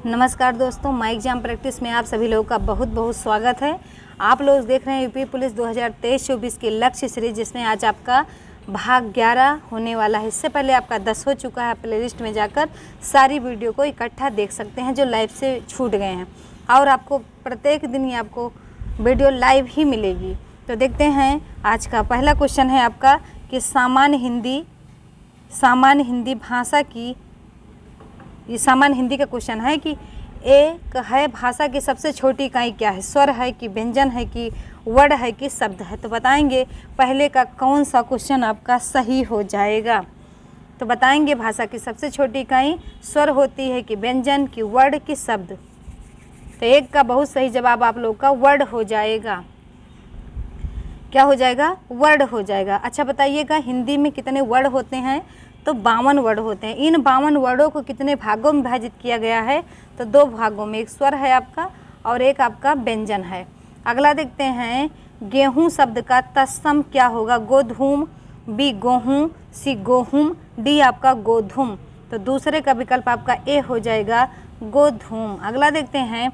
नमस्कार दोस्तों, my exam practice में आप सभी लोगों का बहुत बहुत स्वागत है। आप लोग देख रहे हैं यूपी पुलिस 2023-24 की लक्ष्य सीरीज, जिसमें आज आपका भाग 11 होने वाला है। इससे पहले आपका 10 हो चुका है। प्लेलिस्ट में जाकर सारी वीडियो को इकट्ठा देख सकते हैं जो लाइव से छूट गए हैं, और आपको प्रत्येक दिन ही आपको वीडियो लाइव ही मिलेगी। तो देखते हैं आज का पहला क्वेश्चन है आपका कि सामान्य हिंदी भाषा की, ये सामान्य हिंदी का क्वेश्चन है कि एक है भाषा की सबसे छोटी इकाई क्या है? स्वर है कि व्यंजन है कि वर्ड है कि शब्द है? तो बताएंगे पहले का कौन सा क्वेश्चन आपका सही हो जाएगा। तो बताएंगे भाषा की सबसे छोटी इकाई स्वर होती है कि व्यंजन की वर्ड की शब्द? तो एक का बहुत सही जवाब आप लोग का वर्ड हो जाएगा। क्या हो जाएगा? वर्ड हो जाएगा। अच्छा बताइएगा, हिंदी में कितने वर्ड होते हैं? तो 52 वर्ड होते हैं। इन 52 वर्डों को कितने भागों में विभाजित किया गया है? तो 2 भागों में, एक स्वर है आपका और एक आपका व्यंजन है। अगला देखते हैं, गेहूं शब्द का तत्सम क्या होगा? गोधूम, बी गेहूं, सी गोहूम, डी आपका गोधूम। तो दूसरे का विकल्प आपका ए हो जाएगा, गोधूम। अगला देखते हैं,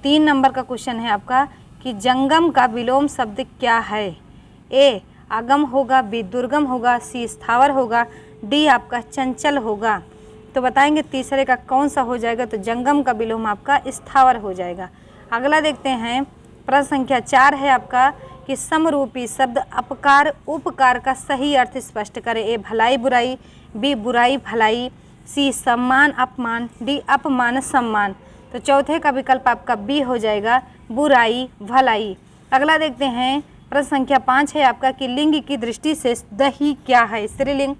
3 नंबर का क्वेश्चन है आपका कि जंगम का विलोम शब्द क्या है? ए आगम होगा, बी दुर्गम होगा, सी स्थावर होगा, डी आपका चंचल होगा। तो बताएंगे तीसरे का कौन सा हो जाएगा? तो जंगम का विलोम आपका स्थावर हो जाएगा। अगला देखते हैं, प्रश्न संख्या 4 है आपका कि समरूपी शब्द अपकार उपकार का सही अर्थ स्पष्ट करें। ए भलाई बुराई, बी बुराई भलाई, सी सम्मान अपमान, डी अपमान सम्मान। तो चौथे का विकल्प आपका बी हो जाएगा, बुराई भलाई। अगला देखते हैं, प्रश्न संख्या 5 है आपका कि लिंग की दृष्टि से दही क्या है? स्त्रीलिंग,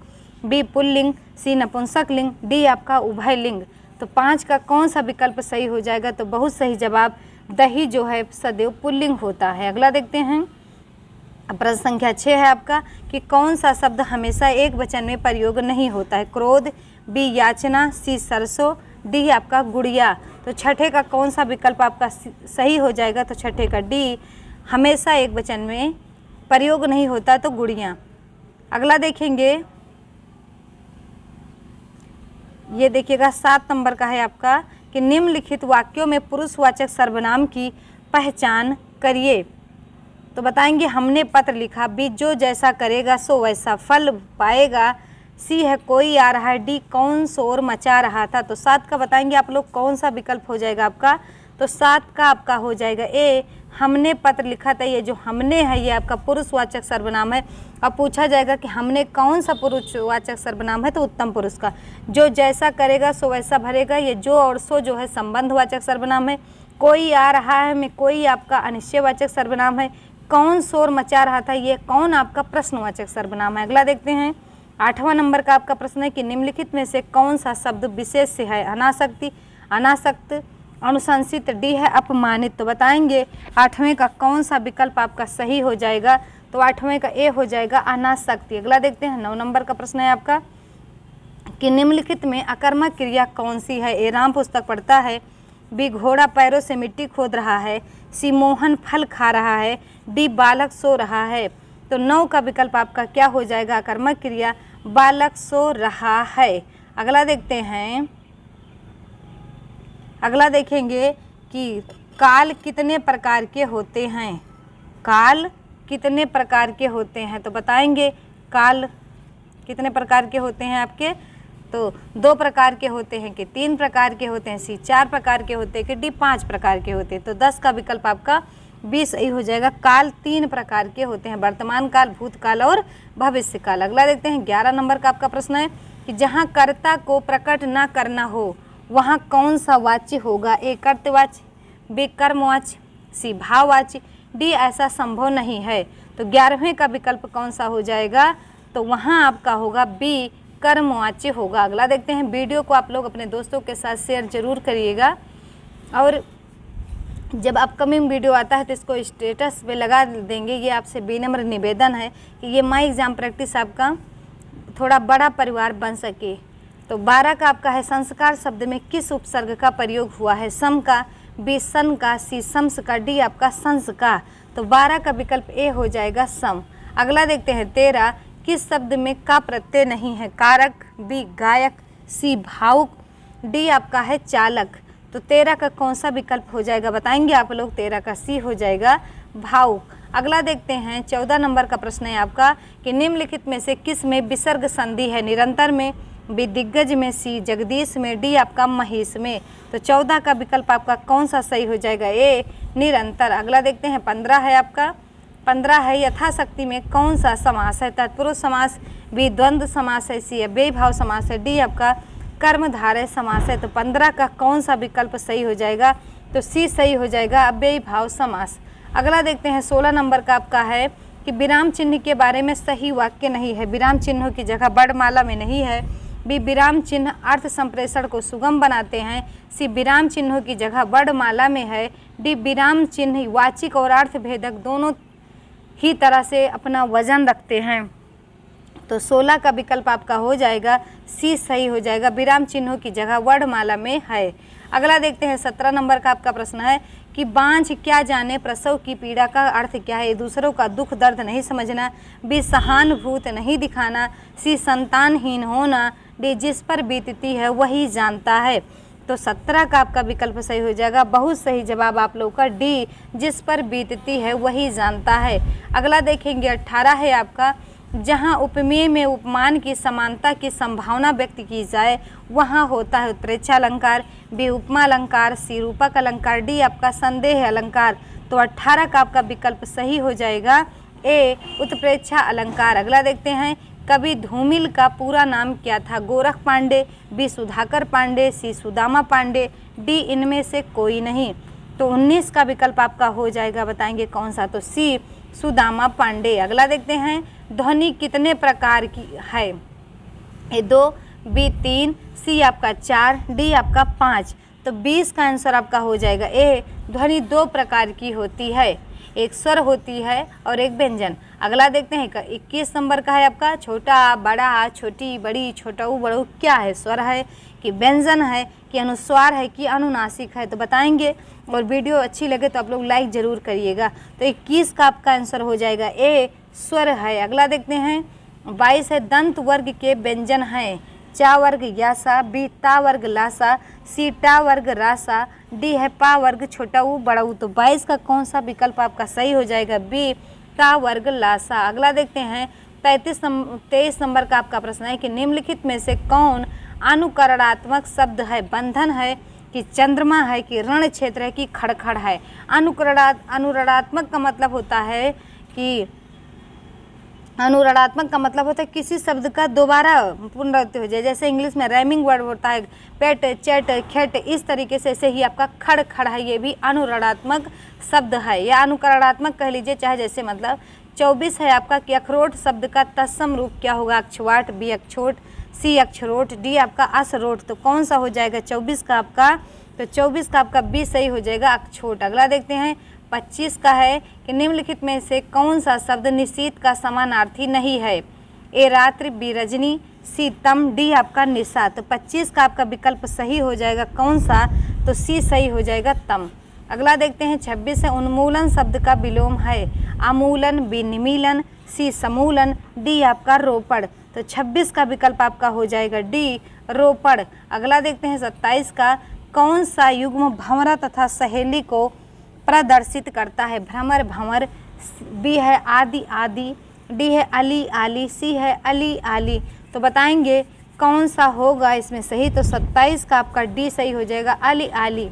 बी पुल्लिंग, सी नपुंसक लिंग, डी आपका उभय लिंग। तो 5 का कौन सा विकल्प सही हो जाएगा? तो बहुत सही जवाब, दही जो है सदैव पुल्लिंग होता है। अगला देखते हैं, प्रश्न संख्या 6 है आपका कि कौन सा शब्द हमेशा एक वचन में प्रयोग नहीं होता है? क्रोध, बी याचना, सी सरसों, डी आपका गुड़िया। तो छठे का कौन सा विकल्प आपका सही हो जाएगा? तो छठे का डी, हमेशा एक वचन में प्रयोग नहीं होता, तो गुड़िया। अगला देखेंगे, ये देखिएगा 7 नंबर का है आपका कि निम्नलिखित वाक्यों में पुरुषवाचक सर्वनाम की पहचान करिए। तो बताएंगे हमने पत्र लिखा, बी जो जैसा करेगा सो वैसा फल पाएगा, सी है कोई आ रहा है, डी कौन शोर मचा रहा था। तो 7 का बताएंगे आप लोग कौन सा विकल्प हो जाएगा आपका? तो 7 का आपका हो जाएगा ए, हमने पत्र लिखा था। ये जो हमने है ये आपका पुरुषवाचक सर्वनाम है। अब पूछा जाएगा कि हमने कौन सा पुरुषवाचक सर्वनाम है? तो उत्तम पुरुष का। जो जैसा करेगा सो वैसा भरेगा, ये जो और सो जो है संबंधवाचक सर्वनाम है। कोई आ रहा है में कोई आपका अनिश्चयवाचक सर्वनाम है। कौन शोर मचा रहा था, ये कौन आपका प्रश्नवाचक सर्वनाम है। अगला देखते हैं, 8वां नंबर का आपका प्रश्न है कि निम्नलिखित में से कौन सा शब्द विशेष से है? अनासक्ति, अनासक्त, अनुशंसित, डी है अपमानित। तो बताएंगे 8वें का कौन सा विकल्प आपका सही हो जाएगा? तो 8वें का ए हो जाएगा, अनासक्ति। अगला देखते हैं, 9 नंबर का प्रश्न है आपका कि निम्नलिखित में अकर्मक क्रिया कौन सी है? ए राम पुस्तक पढ़ता है, बी घोड़ा पैरों से मिट्टी खोद रहा है, सी मोहन फल खा रहा है, डी बालक सो रहा है। तो 9 का विकल्प आपका क्या हो जाएगा? अकर्मक क्रिया बालक सो रहा है। अगला देखते हैं, अगला देखेंगे कि काल कितने प्रकार के होते हैं? काल कितने प्रकार के होते हैं? तो बताएंगे काल कितने प्रकार के होते हैं आपके? तो 2 प्रकार के होते हैं कि 3 प्रकार के होते हैं, सी 4 प्रकार के होते हैं कि डी 5 प्रकार के होते हैं। तो 10 का विकल्प आपका 20 सही हो जाएगा। काल 3 प्रकार के होते हैं, वर्तमान काल, भूतकाल और भविष्य काल। अगला देखते हैं, 11 नंबर का आपका प्रश्न है कि जहाँ कर्ता को प्रकट ना करना हो वहाँ कौन सा वाच्य होगा? ए कर्तवाच्य, बी कर्मवाच्य, सी भाववाच्य, डी ऐसा संभव नहीं है। तो 11वें का विकल्प कौन सा हो जाएगा? तो वहाँ आपका होगा बी कर्मवाच्य होगा। अगला देखते हैं, वीडियो को आप लोग अपने दोस्तों के साथ शेयर जरूर करिएगा, और जब अपकमिंग वीडियो आता है तो इसको स्टेटस पे लगा देंगे। ये आपसे विनम्र निवेदन है कि ये माई एग्जाम प्रैक्टिस आपका थोड़ा बड़ा परिवार बन सके। तो 12 का आपका है संस्कार शब्द में किस उपसर्ग का प्रयोग हुआ है? सम का, बी सन का, सी शम्स का, डी आपका संस का। तो 12 का विकल्प ए हो जाएगा सम। अगला देखते हैं, 13 किस शब्द में का प्रत्यय नहीं है? कारक, बी गायक, सी भावुक, डी आपका है चालक। तो 13 का कौन सा विकल्प हो जाएगा बताएंगे आप लोग? 13 का सी हो जाएगा भावुक। अगला देखते हैं 14 नंबर का प्रश्न है आपका कि निम्नलिखित में से किस में विसर्ग संधि है? निरंतर में, बी दिग्गज में, सी जगदीश में, डी आपका महेश में। तो 14 का विकल्प आपका कौन सा सही हो जाएगा? ए निरंतर। अगला देखते हैं 15 है आपका, 15 है यथाशक्ति में कौन सा समास है? तत्पुरुष समास, बी द्वंद्व समास है, सी अव्ययीभाव समास है, डी आपका कर्मधारय समास है। तो 15 का कौन सा विकल्प सही हो जाएगा? तो सी सही हो जाएगा अव्ययीभाव समास। अगला देखते हैं 16 नंबर का आपका है कि विराम चिन्ह के बारे में सही वाक्य नहीं है। विराम चिन्हों की जगह वर्णमाला में नहीं है। बी विराम चिन्ह अर्थ संप्रेषण को सुगम बनाते हैं, सी विराम चिन्हों की जगह वर्णमाला में है, डी विराम चिन्ह वाचिक और अर्थ भेदक दोनों ही तरह से अपना वजन रखते हैं। तो 16 का विकल्प आपका हो जाएगा सी सही हो जाएगा, विराम चिन्हों की जगह वर्णमाला में है। अगला देखते हैं 17 नंबर का आपका प्रश्न है कि बांझ क्या जाने प्रसव की पीड़ा का अर्थ क्या है? दूसरों का दुख दर्द नहीं समझना, बी सहानुभूत नहीं दिखाना, सी संतानहीन होना, डी जिस पर बीतती है वही जानता है। तो 17 का आपका विकल्प सही हो जाएगा, बहुत सही जवाब आप लोग का डी जिस पर बीतती है वही जानता है। अगला देखेंगे 18 है आपका, जहाँ उपमेय में उपमान की समानता की संभावना व्यक्त की जाए वहाँ होता है उत्प्रेक्षा अलंकार, बी उपमा अलंकार, सी रूपक अलंकार, डी आपका संदेह अलंकार। तो 18 का आपका विकल्प सही हो जाएगा ए उत्प्रेक्षा अलंकार। अगला देखते हैं कवि धूमिल का पूरा नाम क्या था? गोरख पांडे, बी सुधाकर पांडे, सी सुदामा पांडे, डी इनमें से कोई नहीं। तो 19 का विकल्प आपका हो जाएगा, बताएंगे कौन सा? तो सी सुदामा पांडे। अगला देखते हैं ध्वनि कितने प्रकार की है? ए 2, बी 3, सी आपका 4, डी आपका 5। तो 20 का आंसर आपका हो जाएगा ए ध्वनि 2 प्रकार की होती है, एक स्वर होती है और एक व्यंजन। अगला देखते हैं 21 नंबर का है आपका, छोटा बड़ा, छोटी बड़ी, छोटऊ बड़ऊ क्या है? स्वर है कि व्यंजन है कि अनुस्वार है कि अनुनासिक है? तो बताएंगे। और वीडियो अच्छी लगे तो आप लोग लाइक ज़रूर करिएगा। तो 21 का आपका आंसर हो जाएगा ए स्वर है। अगला देखते हैं 22 है, दंत वर्ग के व्यंजन हैं, चा वर्ग यासा, बी ता वर्ग लासा, सी टा वर्ग रासा, डी है पा वर्ग छोटा ऊ बड़ा ऊ। तो 22 का कौन सा विकल्प आपका सही हो जाएगा? बी ता वर्ग लासा। अगला देखते हैं 23 नंबर का आपका प्रश्न है कि निम्नलिखित में से कौन अनुकरणात्मक शब्द है? बंधन है कि चंद्रमा है कि रण क्षेत्र है कि खड़खड़ है? अनुरणात्मक का मतलब होता है कि अनुरणात्मक का मतलब होता है किसी शब्द का दोबारा पुनरावृत्ति हो जाए। जैसे इंग्लिश में रैमिंग वर्ड होता है पेट, चट, खेट, इस तरीके से ऐसे ही आपका खड़ है, ये भी अनुरणात्मक शब्द है या अनुकरणात्मक कह लीजिए, चाहे जैसे मतलब। 24 है आपका कि अखरोट शब्द का तत्सम रूप क्या होगा? अक्षवाट, बी अक्षोट, सी अक्षरोट, डी आपका असरोट। तो कौन सा हो जाएगा 24 का आपका? तो 24 का आपका बी सही हो जाएगा अक्षोट। अगला देखते हैं 25 का है कि निम्नलिखित में से कौन सा शब्द निशीथ का समानार्थी नहीं है? ए रात्रि, बी रजनी, सी तम, डी आपका निशा। तो 25 का आपका विकल्प सही हो जाएगा कौन सा? तो सी सही हो जाएगा तम। अगला देखते हैं 26 है, उन्मूलन शब्द का विलोम है, आमूलन, बी निमीलन, सी समूलन, डी आपका रोपड़। तो 26 का विकल्प आपका हो जाएगा डी रोपड़। अगला देखते हैं 27 का, कौन सा युग्म भंवरा तथा सहेली को प्रदर्शित करता है? भ्रमर, भंवर, बी है आदि आदि, डी है अली आली, सी है अली आली। तो बताएंगे कौन सा होगा इसमें सही? तो 27 का आपका डी सही हो जाएगा अली आली।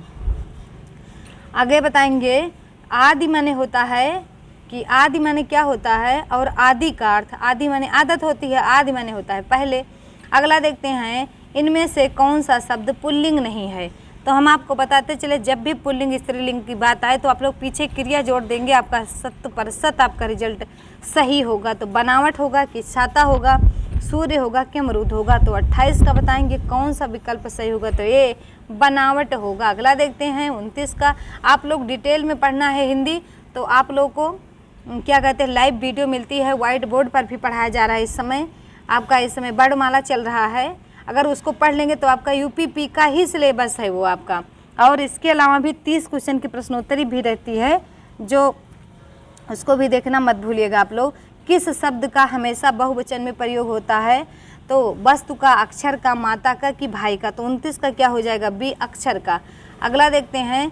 आगे बताएंगे आदि माने होता है कि आदि माने क्या होता है और आदि का अर्थ, आदि माने आदत होती है, आदि माने होता है पहले। अगला देखते हैं इनमें से कौन सा शब्द पुल्लिंग नहीं है? तो हम आपको बताते चले जब भी पुल्लिंग स्त्रीलिंग की बात आए तो आप लोग पीछे क्रिया जोड़ देंगे, आपका 100% आपका रिजल्ट सही होगा। तो बनावट होगा कि छाता होगा, सूर्य होगा कि अमरूद होगा? तो 28 का बताएंगे कौन सा विकल्प सही होगा? तो ये बनावट होगा। अगला देखते हैं 29 का, आप लोग डिटेल में पढ़ना है हिंदी तो आप लोग को क्या कहते हैं लाइव वीडियो मिलती है, व्हाइट बोर्ड पर भी पढ़ाया जा रहा है। इस समय आपका इस समय वर्णमाला चल रहा है, अगर उसको पढ़ लेंगे तो आपका यूपीपी का ही सिलेबस है वो आपका। और इसके अलावा भी 30 क्वेश्चन की प्रश्नोत्तरी भी रहती है, जो उसको भी देखना मत भूलिएगा आप लोग। किस शब्द का हमेशा बहुवचन में प्रयोग होता है? तो वस्तु का, अक्षर का, माता का कि भाई का, तो 29 का क्या हो जाएगा बी अक्षर का। अगला देखते हैं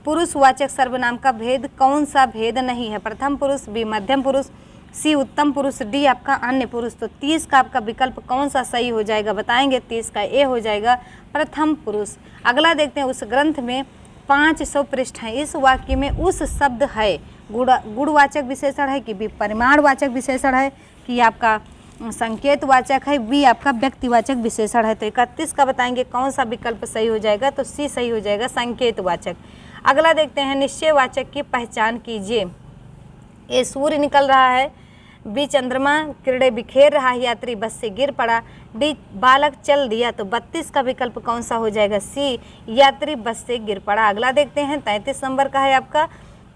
पुरुषवाचक सर्वनाम का भेद कौन सा भेद नहीं है, प्रथम पुरुष, बी मध्यम पुरुष, सी उत्तम पुरुष, डी आपका अन्य पुरुष। तो 30 का आपका विकल्प कौन सा सही हो जाएगा बताएंगे, 30 का ए हो जाएगा प्रथम पुरुष। अगला देखते हैं उस ग्रंथ में 500 पृष्ठ हैं, इस वाक्य में उस शब्द है गुणवाचक विशेषण है कि बी परिमाणवाचक विशेषण है कि आपका संकेतवाचक है, बी आपका व्यक्तिवाचक विशेषण है। तो 31 का बताएंगे कौन सा विकल्प सही हो जाएगा, तो सी सही हो जाएगा संकेतवाचक। अगला देखते हैं निश्चयवाचक की पहचान कीजिए। ए सूर्य निकल रहा है, बी चंद्रमा किरणें बिखेर रहा है, यात्री बस से गिर पड़ा, डी बालक चल दिया। तो 32 का विकल्प कौन सा हो जाएगा, सी यात्री बस से गिर पड़ा। अगला देखते हैं 33 नंबर का है आपका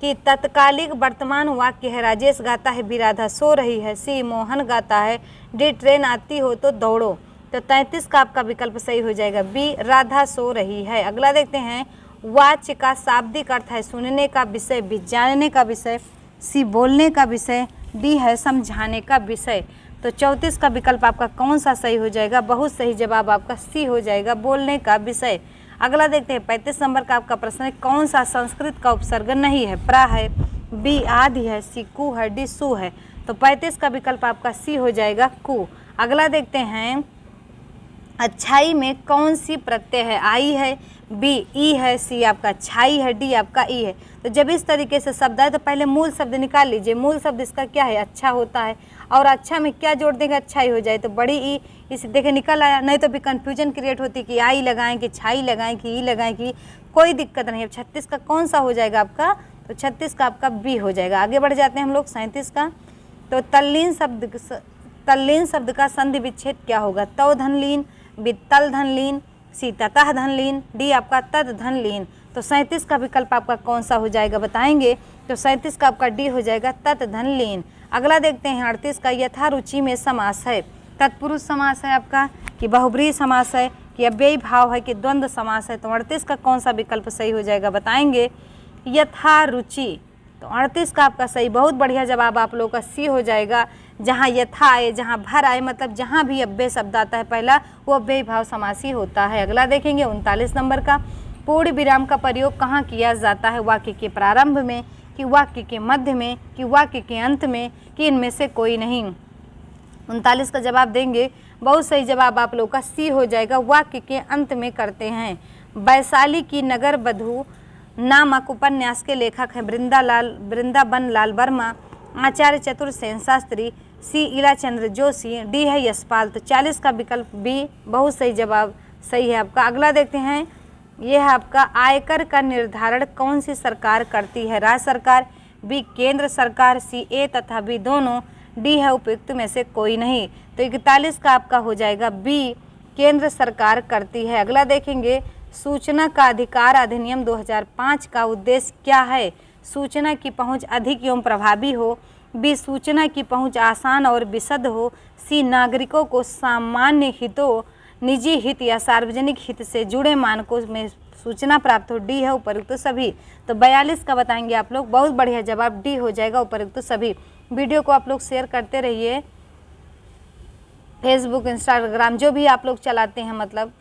कि तत्कालिक वर्तमान वाक्य है, राजेश गाता है, बी राधा सो रही है, सी मोहन गाता है, डी ट्रेन आती हो तो दौड़ो। तो 33 का आपका विकल्प सही हो जाएगा बी राधा सो रही है। अगला देखते हैं वाच्य का शाब्दिक अर्थ है सुनने का विषय, बी जानने का विषय, सी बोलने का विषय, डी है समझाने का विषय। तो 34 का विकल्प आपका कौन सा सही हो जाएगा, बहुत सही जवाब आपका सी हो जाएगा बोलने का विषय। अगला देखते हैं 35 नंबर का आपका प्रश्न है कौन सा संस्कृत का उपसर्ग नहीं है, प्रा है, बी आदि है, सी कु है, डी सु है। तो 35 का विकल्प आपका सी हो जाएगा कु। अगला देखते हैं अच्छाई में कौन सी प्रत्यय है, आई है, बी ई है, सी आपका छाई है, डी आपका ई है। तो जब इस तरीके से शब्द आए तो पहले मूल शब्द निकाल लीजिए। मूल शब्द इसका क्या है, अच्छा होता है, और अच्छा में क्या जोड़ देंगे, अच्छाई हो जाए, तो बड़ी ई इसे देखे निकल आया। नहीं तो भी कन्फ्यूजन क्रिएट होती कि आई लगाएं कि छाई लगाएं कि ई लगाएं कि, कोई दिक्कत नहीं। अब 36 का कौन सा हो जाएगा आपका, तो 36 का आपका बी हो जाएगा। आगे बढ़ जाते हैं हम लोग 37 का। तो तल्लीन शब्द का संधि विच्छेद क्या होगा, तव धन लीन, बी तल धन लीन, सी ततः धन लीन, डी आपका तद धन लीन। तो 37 का विकल्प आपका कौन सा हो जाएगा बताएंगे, तो 37 का आपका डी हो जाएगा तत् धन लीन। अगला देखते हैं 38 का यथारुचि में समास है, तत्पुरुष समास है आपका कि बहुब्रीहि समास है कि अव्ययी भाव है कि द्वंद्व समास है। तो 38 का कौन सा विकल्प सही हो जाएगा बताएंगे, यथारुचि। तो 38 का आपका सही, बहुत बढ़िया जवाब आप लोगों का सी हो जाएगा। जहाँ यथा आए, जहाँ भर आए, मतलब जहाँ भी अव्यय शब्द आता है पहला वो अव्ययी भाव समास ही होता है। अगला देखेंगे 39 नंबर का, पूर्ण विराम का प्रयोग कहाँ किया जाता है, वाक्य के प्रारंभ में कि वाक्य के मध्य में कि वाक्य के अंत में कि इनमें से कोई नहीं। 39 का जवाब देंगे, बहुत सही जवाब आप लोग का सी हो जाएगा, वाक्य के अंत में करते हैं। वैशाली की नगर बधू नामक उपन्यास के लेखक हैं वृंदावन लाल वर्मा, आचार्य चतुर्सेन शास्त्री, सी इलाचंद्र जोशी, डी है यशपाल। तो 40 का विकल्प बी बहुत सही जवाब सही है आपका। अगला देखते हैं, यह है आपका आयकर का निर्धारण कौन सी सरकार करती है, राज्य सरकार, बी केंद्र सरकार, सी ए तथा बी दोनों, डी है उपयुक्त में से कोई नहीं। तो 41 का आपका हो जाएगा बी केंद्र सरकार करती है। अगला देखेंगे सूचना का अधिकार अधिनियम 2005 का उद्देश्य क्या है, सूचना की पहुंच अधिक एवं प्रभावी हो, बी सूचना की पहुंच आसान और विशद हो, सी नागरिकों को सामान्य हितों, निजी हित या सार्वजनिक हित से जुड़े मानकों में सूचना प्राप्त हो, डी है उपयुक्त सभी। तो 42 का बताएंगे आप लोग, बहुत बढ़िया जवाब डी हो जाएगा उपयुक्त सभी। वीडियो को आप लोग शेयर करते रहिए, फेसबुक इंस्टाग्राम जो भी आप लोग चलाते हैं, मतलब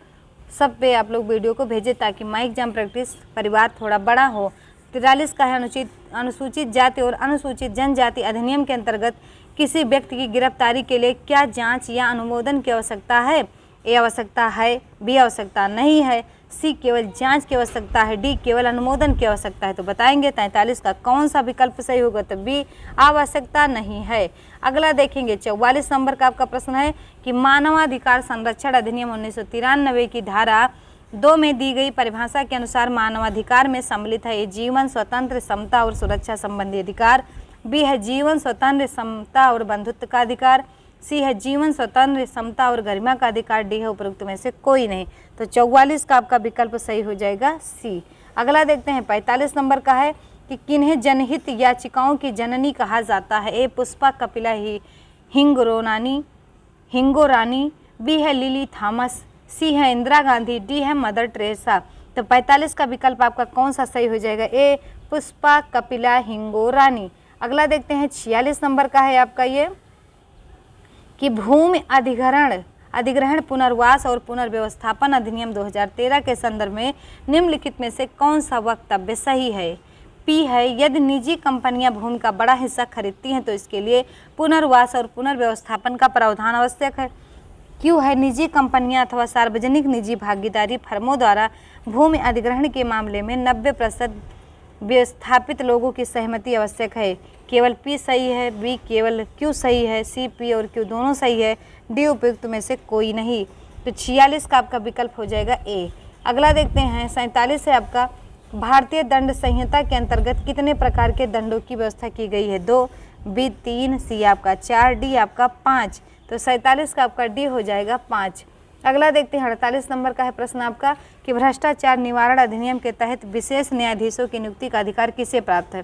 सब पे आप लोग वीडियो को भेजें ताकि माइक एग्जाम प्रैक्टिस परिवार थोड़ा बड़ा हो। 43 का है अनुसूचित जाति और अनुसूचित जनजाति अधिनियम के अंतर्गत किसी व्यक्ति की गिरफ्तारी के लिए क्या जांच या अनुमोदन की आवश्यकता है, ए आवश्यकता है, बी आवश्यकता नहीं है, सी केवल जांच की आवश्यकता है, डी केवल अनुमोदन की आवश्यकता है। तो बताएंगे 43 का कौन सा विकल्प सही होगा, तो बी आवश्यकता नहीं है। अगला देखेंगे 44 नंबर का आपका प्रश्न है कि मानवाधिकार संरक्षण अधिनियम 1993 की धारा 2 में दी गई परिभाषा के अनुसार मानवाधिकार में सम्मिलित है, ए जीवन, स्वतंत्र, समता और सुरक्षा संबंधी अधिकार, बी है जीवन, स्वतंत्र, समता और बंधुत्व का अधिकार, सी है जीवन, स्वतंत्र, समता और गरिमा का अधिकार, डी है उपरोक्त में से कोई नहीं। तो 44 का आपका विकल्प सही हो जाएगा सी। अगला देखते हैं 45 नंबर का है कि किन्हें जनहित याचिकाओं की जननी कहा जाता है, ए पुष्पा कपिला हिंगोरानी, बी है लिली थॉमस, सी है इंदिरा गांधी, डी है मदर टेरेसा। तो 45 का विकल्प आपका कौन सा सही हो जाएगा, ए पुष्पा कपिला हिंगोरानी। अगला देखते हैं 46 नंबर का है आपका ये कि भूमि अधिग्रहण अधिग्रहण, पुनर्वास और पुनर्व्यवस्थापन अधिनियम 2013 के संदर्भ में निम्नलिखित में से कौन सा वक्तव्य सही है? पी है, यदि निजी कंपनियां भूमि का बड़ा हिस्सा खरीदती हैं तो इसके लिए पुनर्वास और पुनर्व्यवस्थापन का प्रावधान आवश्यक है। क्यू है, निजी कंपनियां अथवा सार्वजनिक निजी भागीदारी फर्मों द्वारा भूमि अधिग्रहण के मामले में 90% विस्थापित लोगों की सहमति आवश्यक है। केवल पी सही है, बी केवल क्यू सही है, सी पी और क्यू दोनों सही है, डी उपयुक्त में से कोई नहीं। तो 46 का आपका विकल्प हो जाएगा ए। अगला देखते हैं 47 है आपका, भारतीय दंड संहिता के अंतर्गत कितने प्रकार के दंडों की व्यवस्था की गई है? 2, बी 3, सी आपका 4, डी आपका 5। तो 47 का आपका डी हो जाएगा 5। अगला देखते हैं 48 नंबर का है प्रश्न आपका कि भ्रष्टाचार निवारण अधिनियम के तहत विशेष न्यायाधीशों की नियुक्ति का अधिकार किसे प्राप्त है?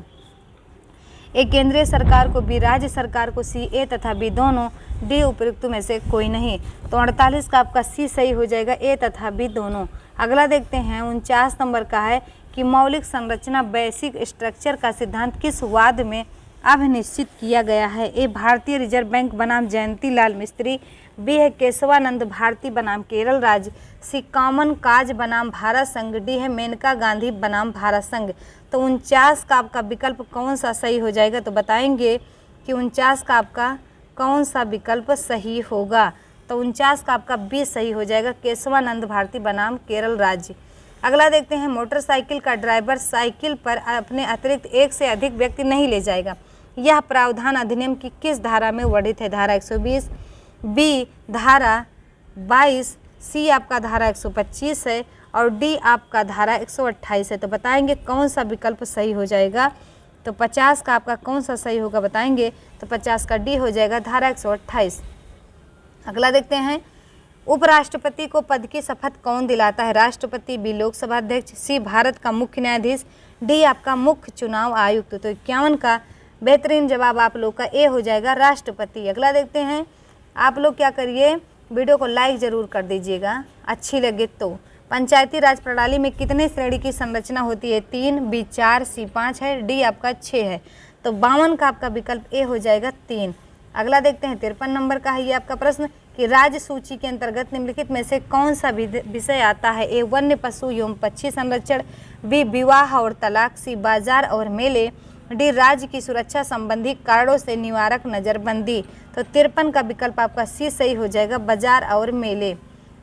ए केंद्रीय सरकार को, बी राज्य सरकार को, सी ए तथा बी दोनों, डी उपयुक्त में से कोई नहीं। तो 48 का आपका सी सही हो जाएगा, ए तथा बी दोनों। अगला देखते हैं 49 नंबर का है कि मौलिक संरचना बेसिक स्ट्रक्चर का सिद्धांत किस वाद में अभिनिश्चित किया गया है? ए भारतीय रिजर्व बैंक बनाम जयंती लाल मिस्त्री, बी है केशवानंद भारती बनाम केरल राज्य, सी कॉमन काज बनाम भारत संघ, डी है मेनका गांधी बनाम भारत संघ। तो 49 का आपका विकल्प कौन सा सही हो जाएगा? तो बताएंगे कि 49 का आपका कौन सा विकल्प सही होगा? तो 49 का आपका बी सही हो जाएगा, केशवानंद भारती बनाम केरल राज्य। अगला देखते हैं मोटरसाइकिल का ड्राइवर साइकिल पर अपने अतिरिक्त एक से अधिक व्यक्ति नहीं ले जाएगा। यह प्रावधान अधिनियम की किस धारा में वर्णित है? धारा 120, बी धारा 22, सी आपका धारा 125 है और डी आपका धारा 128 है। तो बताएंगे कौन सा विकल्प सही हो जाएगा? तो 50 का आपका कौन सा सही होगा बताएंगे? तो 50 का डी हो जाएगा, धारा 128। अगला देखते हैं उपराष्ट्रपति को पद की शपथ कौन दिलाता है? राष्ट्रपति, बी लोकसभा अध्यक्ष, सी भारत का मुख्य न्यायाधीश, डी आपका मुख्य चुनाव आयुक्त। तो 51 का बेहतरीन जवाब आप लोग का ए हो जाएगा, राष्ट्रपति। अगला देखते हैं, आप लोग क्या करिए, वीडियो को लाइक ज़रूर कर दीजिएगा अच्छी लगे तो। पंचायती राज प्रणाली में कितने श्रेणी की संरचना होती है? 3, बी 4, सी 5 है, डी आपका 6 है। तो 52 का आपका विकल्प ए हो जाएगा 3। अगला देखते हैं 53 नंबर का है ये आपका प्रश्न कि राज्य सूची के अंतर्गत निम्नलिखित में से कौन सा विषय आता है? ए वन्य पशु एवं पक्षी संरक्षण, बी विवाह और तलाक, सी बाजार और मेले, डी राज्य की सुरक्षा संबंधी कारणों से निवारक नजरबंदी। तो 53 का विकल्प आपका सी सही हो जाएगा, बाजार और मेले।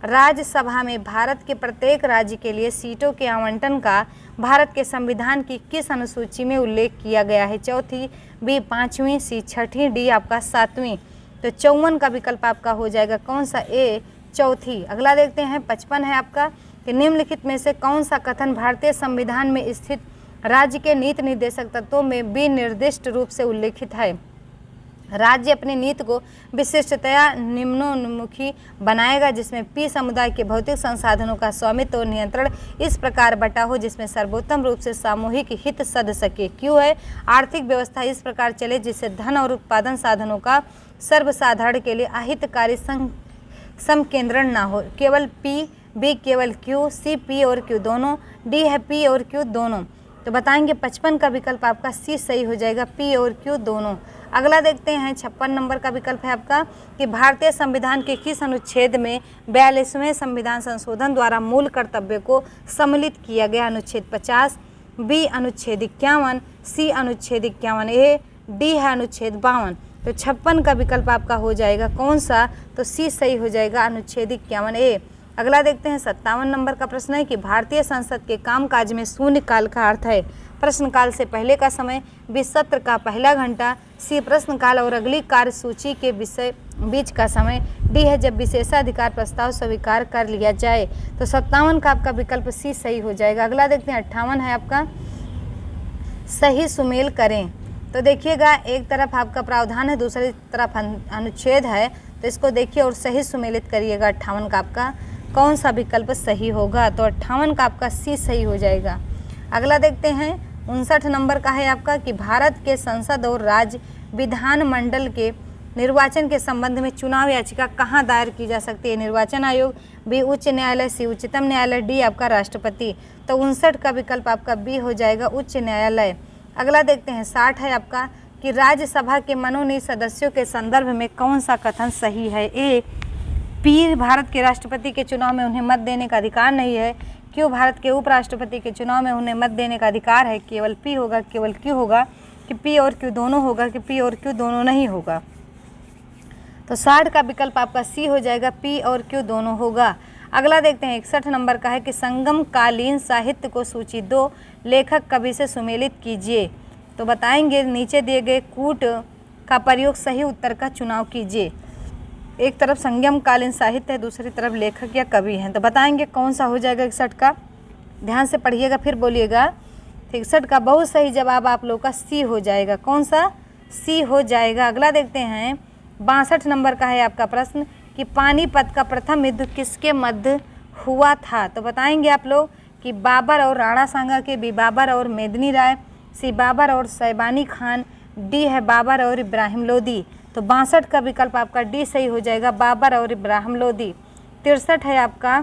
राज्यसभा में भारत के प्रत्येक राज्य के लिए सीटों के आवंटन का भारत के संविधान की किस अनुसूची में उल्लेख किया गया है? 4, बी 5वीं, सी 6वीं, डी आपका 7वीं। तो 54 का विकल्प आपका हो जाएगा कौन सा? ए 4। अगला देखते हैं 55 है आपका कि निम्नलिखित में से कौन सा कथन भारतीय संविधान में स्थित राज्य के नीति निर्देशक तत्वों में भी निर्दिष्ट रूप से उल्लेखित है? राज्य अपनी नीति को विशिष्टतया निम्नोन्मुखी बनाएगा जिसमें पी समुदाय के भौतिक संसाधनों का स्वामित्व और नियंत्रण इस प्रकार बटा हो जिसमें सर्वोत्तम रूप से सामूहिक हित सध सके। क्यों है, आर्थिक व्यवस्था इस प्रकार चले जिससे धन और उत्पादन साधनों का सर्वसाधारण के लिए अहितकारी समकेंद्रण ना हो। केवल पी, बी केवल क्यू, सी पी और क्यू दोनों, डी है पी और क्यू दोनों। तो बताएंगे 55 का विकल्प आपका सी सही हो जाएगा, पी और क्यू दोनों। अगला देखते हैं 56 नंबर का विकल्प है आपका कि भारतीय संविधान के किस अनुच्छेद में 42वें संविधान संशोधन द्वारा मूल कर्तव्य को सम्मिलित किया गया? अनुच्छेद 50, बी अनुच्छेद 51, सी अनुच्छेद 51A, डी है अनुच्छेद 52। तो 56 का विकल्प आपका हो जाएगा कौन सा? तो सी सही हो जाएगा, अनुच्छेद 51A। अगला देखते हैं 57 नंबर का प्रश्न है कि भारतीय संसद के कामकाज में शून्य काल का अर्थ है? प्रश्नकाल से पहले का समय, बी सत्र का पहला घंटा, सी प्रश्नकाल और अगली कार्यसूची के विषय बीच का समय, डी है जब विशेषाधिकार प्रस्ताव स्वीकार कर लिया जाए। तो 57 का आपका विकल्प सी सही हो जाएगा। अगला देखते हैं 58 है आपका सही सुमेल करें। तो देखिएगा एक तरफ आपका प्रावधान है, दूसरी तरफ अनुच्छेद है, तो इसको देखिए और सही सुमेलित करिएगा। 58 का आपका कौन सा विकल्प सही होगा? तो 58 का आपका सी सही हो जाएगा। अगला देखते हैं 59 नंबर का है आपका कि भारत के संसद और राज्य विधानमंडल के निर्वाचन के संबंध में चुनाव याचिका कहाँ दायर की जा सकती है? निर्वाचन आयोग, बी उच्च न्यायालय, सी उच्चतम न्यायालय, डी आपका राष्ट्रपति। तो 59 का विकल्प आपका बी हो जाएगा, उच्च न्यायालय। अगला देखते हैं 60 है आपका कि राज्यसभा के मनोनीत सदस्यों के संदर्भ में कौन सा कथन सही है? ए पी, भारत के राष्ट्रपति के चुनाव में उन्हें मत देने का अधिकार नहीं है। क्यों, भारत के उपराष्ट्रपति के चुनाव में उन्हें मत देने का अधिकार है। केवल पी होगा, केवल क्यों होगा, कि पी और क्यों दोनों होगा, कि पी और क्यों दोनों नहीं होगा। तो 60 का विकल्प आपका सी हो जाएगा, पी और क्यों दोनों होगा। अगला देखते हैं 61 नंबर का है कि संगम कालीन साहित्य को सूची 2 लेखक कवि से सुमेलित कीजिए। तो बताएंगे नीचे दिए गए कूट का प्रयोग सही उत्तर का चुनाव कीजिए। एक तरफ संगम कालीन साहित्य है, दूसरी तरफ लेखक या कवि हैं। तो बताएंगे कौन सा हो जाएगा 61 का, ध्यान से पढ़िएगा फिर बोलिएगा। 61 का बहुत सही जवाब आप लोग का सी हो जाएगा। कौन सा, सी हो जाएगा। अगला देखते हैं 62 नंबर का है आपका प्रश्न कि पानीपत का प्रथम युद्ध किसके मध्य हुआ था। तो बताएंगे आप लोग कि बाबर और राणा सांगा के, बी बाबर और मेदिनी राय, सी बाबर और सैबानी खान, डी है बाबर और इब्राहिम लोदी। तो 62 का विकल्प आपका डी सही हो जाएगा, बाबर और इब्राहिम लोदी। 63 है आपका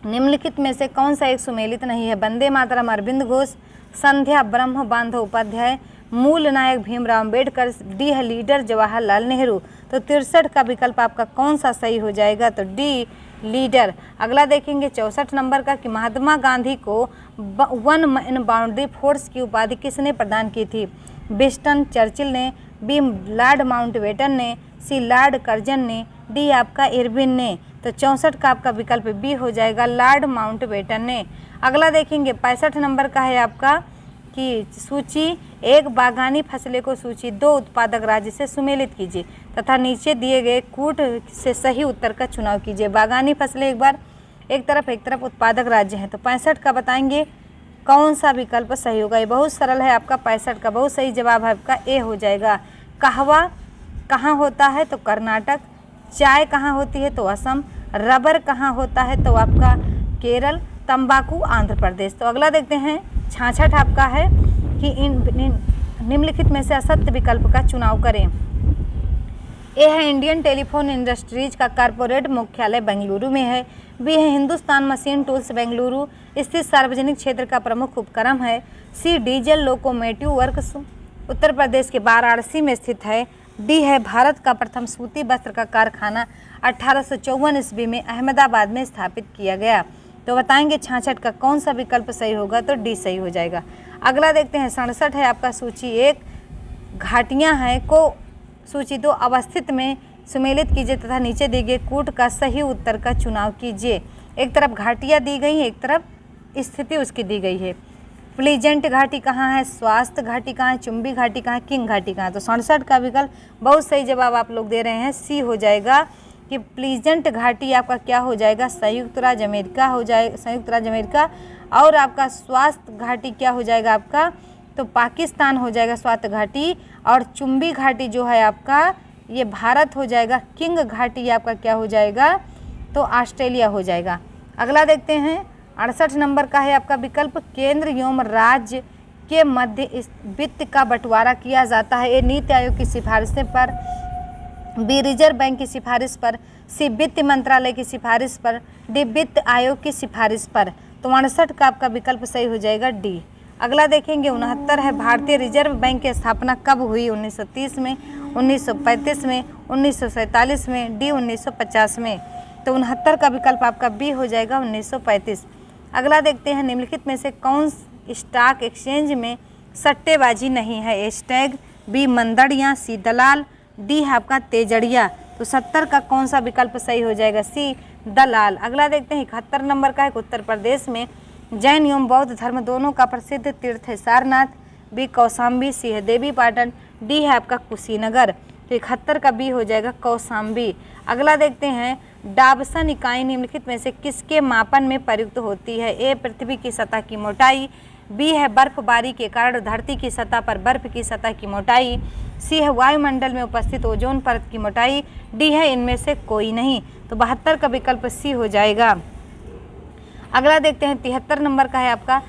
निम्नलिखित में से कौन सा एक सुमेलित नहीं है। वंदे मातरम अरविंद घोष, संध्या ब्रह्म बांधव उपाध्याय, मूल नायक भीमराव अम्बेडकर, डी है लीडर जवाहरलाल नेहरू। तो 63 का विकल्प आपका कौन सा सही हो जाएगा, तो डी लीडर। अगला देखेंगे 64 नंबर का कि महात्मा गांधी को वन मैन बाउंड्री फोर्स की उपाधि किसने प्रदान की थी। विंस्टन चर्चिल ने, बी लॉर्ड माउंटबेटन ने, सी लॉर्ड कर्जन ने, डी आपका इरविन ने। तो 64 का आपका विकल्प बी हो जाएगा, लॉर्ड माउंटबेटन ने। अगला देखेंगे 65 नंबर का है आपका कि सूची 1 बागानी फसलें को सूची 2 उत्पादक राज्य से सुमेलित कीजिए तथा नीचे दिए गए कूट से सही उत्तर का चुनाव कीजिए। बागानी फसलें एक तरफ उत्पादक राज्य हैं। तो 65 का बताएंगे कौन सा विकल्प सही होगा। ये बहुत सरल है आपका 65 का बहुत सही जवाब है आपका ए हो जाएगा। कहवा कहाँ होता है, तो कर्नाटक। चाय कहाँ होती है, तो असम। रबर कहाँ होता है, तो आपका केरल। तंबाकू आंध्र प्रदेश। तो अगला देखते हैं 66 आपका है कि निम्नलिखित में से असत्य विकल्प का चुनाव करें। ए है इंडियन टेलीफोन इंडस्ट्रीज का कॉर्पोरेट मुख्यालय बेंगलुरु में है। बी है हिंदुस्तान मशीन टूल्स बेंगलुरु स्थित सार्वजनिक क्षेत्र का प्रमुख उपक्रम है। सी diesel locomotive works Uttar Pradesh के वाराणसी में स्थित है। डी है भारत का प्रथम सूती वस्त्र का कारखाना 1854 ईस्वी में अहमदाबाद में स्थापित किया गया। तो बताएंगे 66 का कौन सा विकल्प सही होगा, तो डी सही हो जाएगा। अगला देखते हैं 67 है आपका सूची 1 घाटियां हैं को सूची 2 अवस्थित में सुमेलित कीजिए तथा नीचे दिए गए कूट का सही उत्तर का चुनाव कीजिए। एक तरफ घाटियां दी गई है, एक तरफ स्थिति उसकी दी गई है। प्लीजेंट घाटी कहाँ है, स्वास्थ्य घाटी कहाँ है, चुंबी घाटी कहाँ है, किंग घाटी कहाँ है। तो 67 का विकल्प बहुत सही जवाब आप लोग दे रहे हैं, सी हो जाएगा कि प्लीजेंट घाटी आपका क्या हो जाएगा, संयुक्त राज्य अमेरिका हो जाएगा, संयुक्त राज्य अमेरिका। और आपका स्वास्थ्य घाटी क्या हो जाएगा आपका, तो पाकिस्तान हो जाएगा स्वास्थ्य घाटी। और चुंबी घाटी जो है आपका ये भारत हो जाएगा। किंग घाटी आपका क्या हो जाएगा, तो ऑस्ट्रेलिया हो जाएगा। अगला देखते हैं 68 नंबर का है आपका विकल्प केंद्र एवं राज्य के मध्य वित्त का बंटवारा किया जाता है। ए नीति आयोग की सिफारिशों पर, बी रिजर्व बैंक की सिफारिश पर, सी वित्त मंत्रालय की सिफारिश पर, डी वित्त आयोग की सिफारिश पर। तो 68 का आपका विकल्प सही हो जाएगा डी। अगला देखेंगे 69 है भारतीय रिजर्व बैंक की स्थापना कब हुई, 1930 में, 1935 में, 1947 में, डी 1950 में। तो 69 का विकल्प आपका बी हो जाएगा 1935। अगला देखते हैं निम्नलिखित में से कौन स्टॉक एक्सचेंज में सट्टेबाजी नहीं है। ए स्टैग, बी मंदड़िया, सी दलाल, डी है आपका तेजड़िया। तो 70 का कौन सा विकल्प सही हो जाएगा, सी दलाल। अगला देखते हैं 71 नंबर का है उत्तर प्रदेश में जैन एवं बौद्ध धर्म दोनों का प्रसिद्ध तीर्थ है सारनाथ, बी कौशाम्बी, सी है देवी पाटन, डी है आपका कुशीनगर। तो 71 का बी हो जाएगा कौशाम्बी। अगला देखते हैं डाबसन इकाई निम्नलिखित में से किसके मापन में प्रयुक्त होती है। ए पृथ्वी की सतह की मोटाई, बी है बर्फबारी के कारण धरती की सतह पर बर्फ की सतह की मोटाई, सी है वायुमंडल में उपस्थित ओजोन परत की मोटाई, डी है इनमें से कोई नहीं। तो 72 का विकल्प सी हो जाएगा। अगला देखते हैं 73 नंबर का है आपका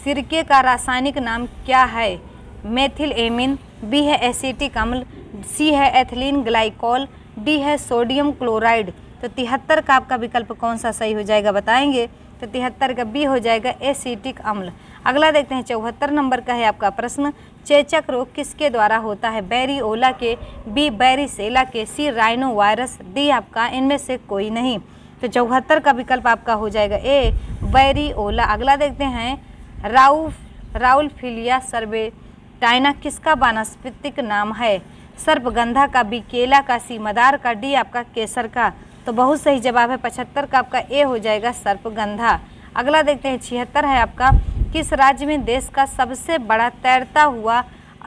सिरके का रासायनिक नाम क्या है। मेथिल एमिन, बी है एसिटिक अम्ल, सी है एथिलीन ग्लाइकोल, डी है सोडियम क्लोराइड। तो 73 का आपका विकल्प कौन सा सही हो जाएगा बताएंगे। तो 73 का बी हो जाएगा एसिटिक अम्ल। अगला देखते हैं 74 नंबर का है आपका प्रश्न, चेचक रोग किसके द्वारा होता है? बैरिओला के, बी बैरिसेला के, सी राइनो वायरस, डी आपका इनमें से कोई नहीं। तो 74 का विकल्प आपका हो जाएगा ए बैरिओला। अगला देखते हैं राउल्फिलिया सर्बेटाइना किसका वानस्पतिक नाम है? सर्पगंधा का, बी केला का, सी मदार का, डी आपका केसर का। तो बहुत सही जवाब है 75 का आपका ए हो जाएगा सर्पगंधा। अगला देखते हैं 76 है आपका, किस राज्य में देश का सबसे बड़ा तैरता हुआ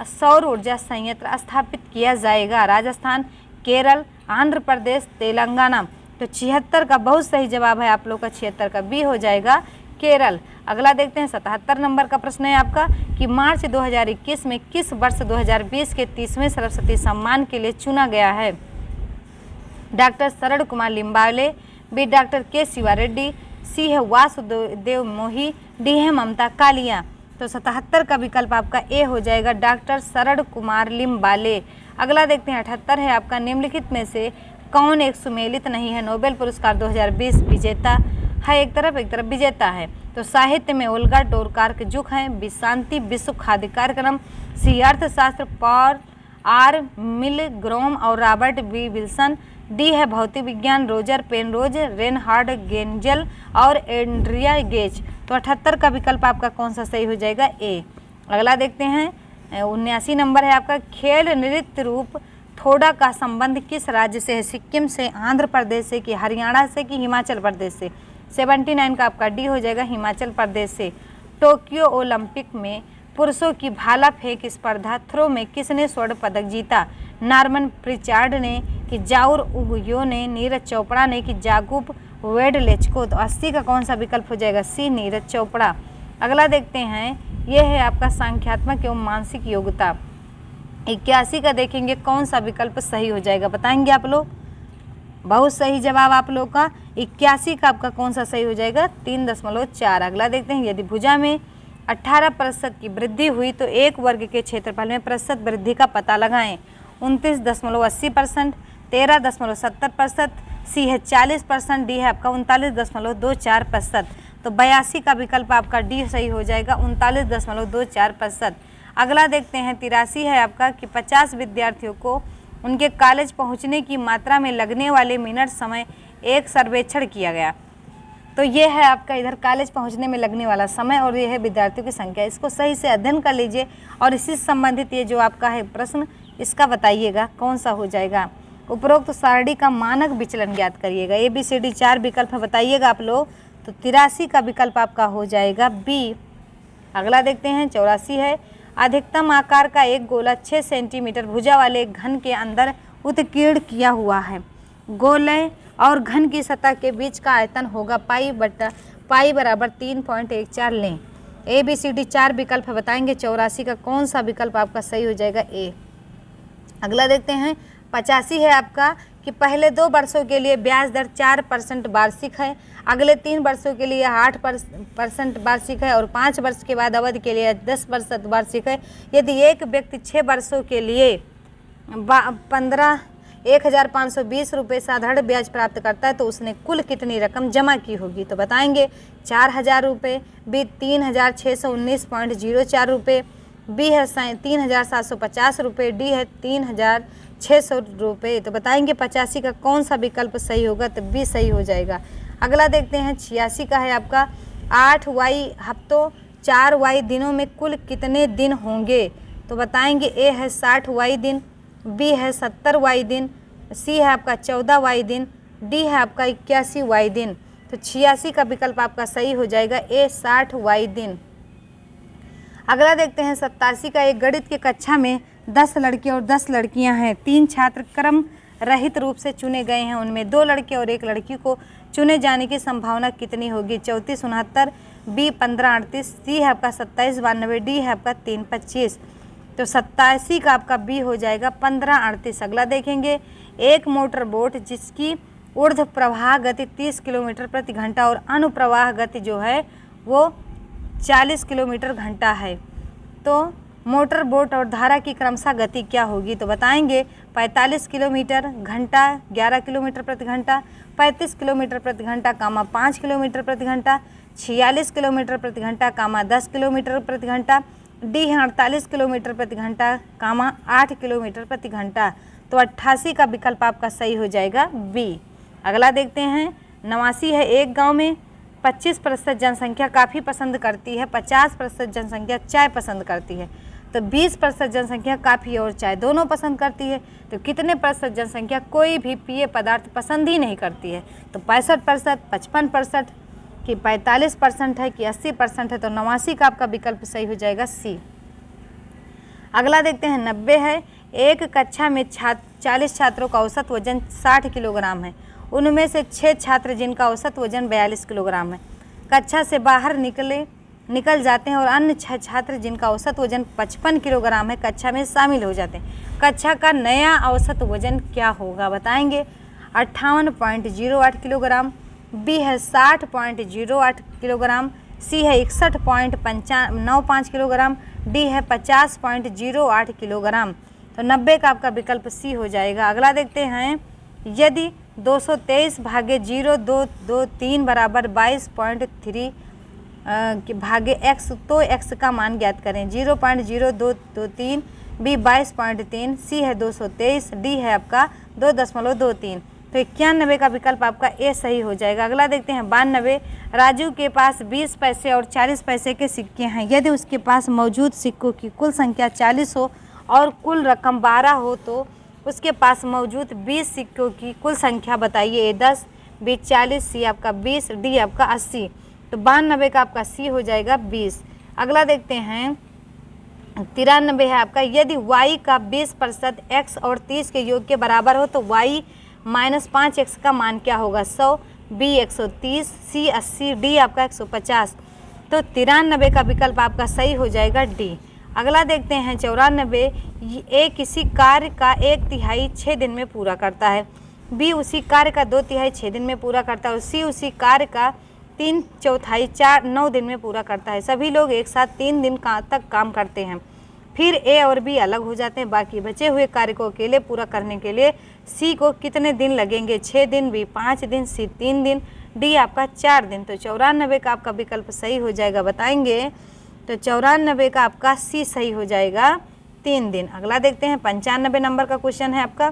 सौर ऊर्जा संयंत्र स्थापित किया जाएगा? राजस्थान, केरल, आंध्र प्रदेश, तेलंगाना। तो 76 का बहुत सही जवाब है आप लोग का 76 का बी हो जाएगा केरल। अगला देखते हैं 77 नंबर का प्रश्न है आपका कि मार्च 2021 में किस वर्ष 2020 के 30वें सरस्वती सम्मान के लिए चुना गया है? डॉक्टर शरण कुमार लिम्बाले, बी डॉक्टर के शिवा रेड्डी, सी है वासुदेव मोही, डी है ममता कालिया। तो 77 का विकल्प आपका ए हो जाएगा डॉक्टर शरण कुमार लिम्बाले। अगला देखते हैं 78 है आपका, निम्नलिखित में से कौन एक सुमेलित नहीं है? नोबेल पुरस्कार 2020 विजेता है, एक तरफ विजेता है। तो साहित्य में ओल्गा टोकारचुक है, बी शांति विश्व खाद्य कार्यक्रम, सी अर्थशास्त्र पॉल आर मिलग्रोम और रॉबर्ट बी विल्सन, डी है भौतिक विज्ञान रोजर पेनरोज, रेनहार्ड गेंजल और एंड्रिया गेज। तो 78 का विकल्प आपका कौन सा सही हो जाएगा? ए। अगला देखते हैं 79 नंबर है आपका, खेल नृत्य रूप थोड़ा का संबंध किस राज्य से है? सिक्किम से, आंध्र प्रदेश से, कि हरियाणा से, कि हिमाचल प्रदेश से? 79 का आपका डी हो जाएगा हिमाचल प्रदेश से। टोक्यो ओलंपिक में पुरुषों की भाला फेंक स्पर्धा थ्रो में किसने स्वर्ण पदक जीता? नॉर्मन प्रिचार्ड ने, कि जाउर उगयो ने, नीरज चोपड़ा ने, कि जाकूब वेडलेचको। तो 80 का कौन सा विकल्प हो जाएगा? सी नीरज चोपड़ा। अगला देखते हैं, यह है आपका संख्यात्मक एवं मानसिक योग्यता। 81 का देखेंगे कौन सा विकल्प सही हो जाएगा, बताएंगे आप लोग? बहुत सही जवाब आप लोग का 81 का आपका कौन सा सही हो जाएगा? 3.4। अगला देखते हैं, यदि भुजा में 18% की वृद्धि हुई तो एक वर्ग के क्षेत्रफल में प्रतिशत वृद्धि का पता लगाएं। 29.80%, 13.70%, सी है 40%, डी है आपका 39.24%। तो 82 का विकल्प आपका डी सही हो जाएगा 39.24%। अगला देखते हैं 83 है आपका कि 50 विद्यार्थियों को उनके कॉलेज पहुंचने की मात्रा में लगने वाले मिनट समय एक सर्वेक्षण किया गया। तो ये है आपका इधर कॉलेज पहुंचने में लगने वाला समय और ये है विद्यार्थियों की संख्या। इसको सही से अध्ययन कर लीजिए और इसी से संबंधित ये जो आपका है प्रश्न, इसका बताइएगा कौन सा हो जाएगा। उपरोक्त सारणी का मानक विचलन ज्ञात करिएगा। ABCD 4 विकल्प है, बताइएगा आप लोग। तो 83 का विकल्प आपका हो जाएगा बी। अगला देखते हैं 84 है, अधिकतम आकार का एक गोला 6 सेंटीमीटर भुजा वाले एक घन के अंदर उत्कीर्ण किया हुआ है। गोले और घन की सतह के बीच का आयतन होगा पाई बराबर 3.14 लें। ABCD 4 विकल्प है, बताएंगे 84 का कौन सा विकल्प आपका सही हो जाएगा? ए। अगला देखते हैं 85 है आपका कि पहले 2 वर्षों के लिए ब्याज दर 4% वार्षिक है, अगले 3 वर्षों के लिए 8% वार्षिक है और 5 वर्ष के बाद अवधि के लिए 10% वार्षिक है। यदि एक व्यक्ति 6 वर्षों के लिए 1,520 रुपये साधारण ब्याज प्राप्त करता है तो उसने कुल कितनी रकम जमा की होगी? तो बताएंगे 4,000 रुपये, बी 3,619.04 रुपये, बी है 3,750 रुपये, डी है 3,600 रुपये। तो बताएंगे 85 का कौन सा विकल्प सही होगा? तो बी सही हो जाएगा। अगला देखते हैं 86 का है आपका 8 वाई हफ्तों 4 वाई दिनों में कुल कितने दिन होंगे? तो बताएंगे ए है 60 वाई दिन, बी है 70 वाई दिन, सी है आपका 14 वाई दिन, डी है आपका 81 वाई दिन। तो 86 का विकल्प आपका सही हो जाएगा ए 60 वाई दिन। अगला देखते हैं 87 का, एक गणित की कक्षा में 10 लड़के और 10 लड़कियां हैं। 3 छात्र क्रम रहित रूप से चुने गए हैं, उनमें 2 लड़के और 1 लड़की को चुने जाने की संभावना कितनी होगी? 3469, बी 1538, सी है आपका 2792, डी है आपका 325। तो 87 का आपका बी हो जाएगा 1538। अगला देखेंगे, एक मोटर बोट जिसकी ऊर्ध्व प्रवाह गति 30 किलोमीटर प्रति घंटा और अनुप्रवाह गति जो है वो 40 किलोमीटर घंटा है, तो मोटर बोट और धारा की क्रमशः गति क्या होगी? तो बताएंगे 45 किलोमीटर घंटा, 11 किलोमीटर प्रति घंटा, 35 किलोमीटर प्रति घंटा, 5 किलोमीटर प्रति घंटा, 46 किलोमीटर प्रति घंटा कामा 10 किलोमीटर प्रति घंटा। डी है 48 किलोमीटर प्रति घंटा कामा 8 किलोमीटर प्रति घंटा। तो 88 का विकल्प आपका सही हो जाएगा बी। अगला देखते हैं 89 है, एक गांव में 25% जनसंख्या काफ़ी पसंद करती है, 50% जनसंख्या चाय पसंद करती है। तो 20% जनसंख्या काफ़ी और चाय दोनों पसंद करती है। तो कितने प्रतिशत जनसंख्या कोई भी पेय पदार्थ पसंद ही नहीं करती है? तो 65%, 55% कि 45% है कि 80% है? तो 89 का आपका विकल्प सही हो जाएगा सी। अगला देखते हैं 90 है, एक कक्षा में 40 छात्रों का औसत वजन 60 किलोग्राम है। उनमें से 6 छात्र जिनका औसत वजन 42 किलोग्राम है कक्षा से बाहर निकल जाते हैं और अन्य 6 छात्र जिनका औसत वजन 55 किलोग्राम है कक्षा में शामिल हो जाते हैं। कक्षा का नया औसत वजन क्या होगा बताएंगे? 58.08 किलोग्राम, बी है 60.08 किलोग्राम, सी है 61.95 किलोग्राम, डी है 50.08 किलोग्राम। तो 90 का आपका विकल्प सी हो जाएगा। अगला देखते हैं यदि 223 भागे 0223 बराबर 22.3 भागे x, तो x का मान ज्ञात करें। 0.0223, बी 22.3, सी है 223, डी है आपका 2.23। तो 91 का विकल्प आपका ए सही हो जाएगा। अगला देखते हैं 92, राजू के पास 20 पैसे और 40 पैसे के सिक्के हैं। यदि उसके पास मौजूद सिक्कों की कुल संख्या 40 हो और कुल रकम 12 हो तो उसके पास मौजूद 20 सिक्कों की कुल संख्या बताइए। ए 10, बी 40, सी आपका 20, डी आपका 80। तो 92 का आपका सी हो जाएगा 20। अगला देखते हैं 93 है आपका, यदि y का 20% x और 30 के योग के बराबर हो तो y माइनस 5x का मान क्या होगा? 100, बी 130, सी 80, डी आपका 150। तो 93 का विकल्प आपका सही हो जाएगा डी। अगला देखते हैं 94, ए किसी कार्य का 1/3 6 दिन में पूरा करता है, बी उसी कार्य का 2/3 6 दिन में पूरा करता है और सी उसी कार्य का 3/4 9 दिन में पूरा करता है। सभी लोग एक साथ 3 दिन तक काम करते हैं, फिर ए और बी अलग हो जाते हैं। बाकी बचे हुए कार्य को अकेले पूरा करने के लिए सी को कितने दिन लगेंगे? 6 दिन, बी 5 दिन, सी 3 दिन, डी आपका 4 दिन। तो 94 का आपका विकल्प सही हो जाएगा बताएंगे। तो 94 का आपका सी सही हो जाएगा 3 दिन। अगला देखते हैं 95 नंबर का क्वेश्चन है आपका,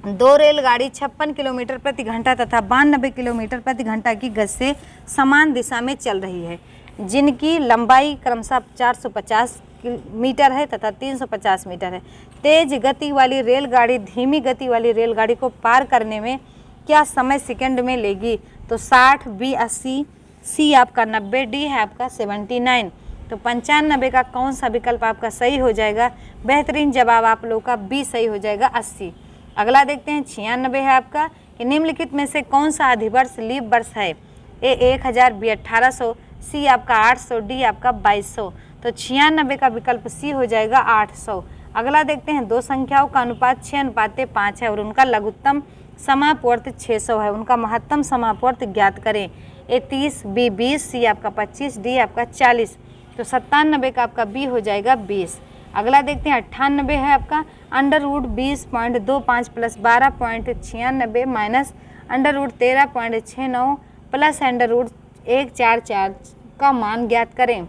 2 रेलगाड़ी 56 किलोमीटर प्रति घंटा तथा 92 किलोमीटर प्रति घंटा की गति से समान दिशा में चल रही है, जिनकी लंबाई क्रमशः 450 मीटर है तथा 350 मीटर है। तेज गति वाली रेलगाड़ी धीमी गति वाली रेलगाड़ी को पार करने में क्या समय सेकंड में लेगी? तो 60, बी 80, सी आपका 90, डी है आपका 79। तो 95 का कौन सा विकल्प आपका सही हो जाएगा? बेहतरीन जवाब आप लोगों का बी सही हो जाएगा 80। अगला देखते हैं 96 है आपका, कि निम्नलिखित में से कौन सा अधिवर्ष लीप वर्ष है? ए 1000, बी 1800, सी आपका 800, डी आपका 2200। तो 96 का विकल्प सी हो जाएगा 800। अगला देखते हैं दो संख्याओं का अनुपात 6:5 है और उनका लघुत्तम समापवर्त 600 है, उनका महत्तम समापवर्त ज्ञात करें। ए 30, बी 20, सी आपका 25, डी आपका 40। तो 97 का आपका बी हो जाएगा 20। अगला देखते हैं 98 है आपका, √20.25 प्लस 12.96 माइनस √13.69 प्लस √144 का मान ज्ञात करें।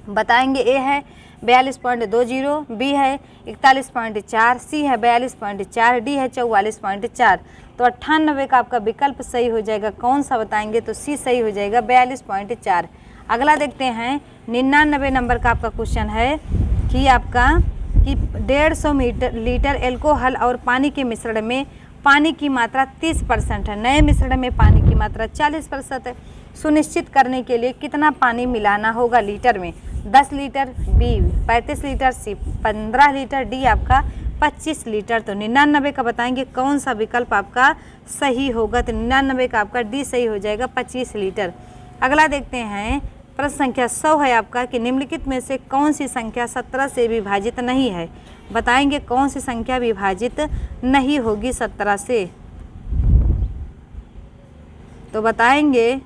बताएंगे। ए है 42.20, बी है 41.4, सी है 42.4, डी है 44.4। तो 98 का आपका विकल्प सही हो जाएगा। कौन सा बताएंगे? तो सी सही हो जाएगा 42.4। अगला देखते हैं 99 नंबर का आपका क्वेश्चन है कि आपका कि 150 लीटर एल्कोहल और पानी के मिश्रण में पानी की मात्रा 30% है, नए मिश्रण में पानी की मात्रा 40% है। सुनिश्चित करने के लिए कितना पानी मिलाना होगा लीटर में? 10 लीटर, बी 35 लीटर, सी 15 लीटर, डी आपका 25 लीटर। तो 99 का बताएंगे कौन सा विकल्प आपका सही होगा? तो 99 का आपका डी सही हो जाएगा 25 लीटर। अगला देखते हैं प्रश्न संख्या 100 है आपका, कि निम्नलिखित में से कौन सी संख्या 17 से विभाजित नहीं है? बताएंगे कौन सी संख्या विभाजित नहीं होगी 17 से? तो बताएंगे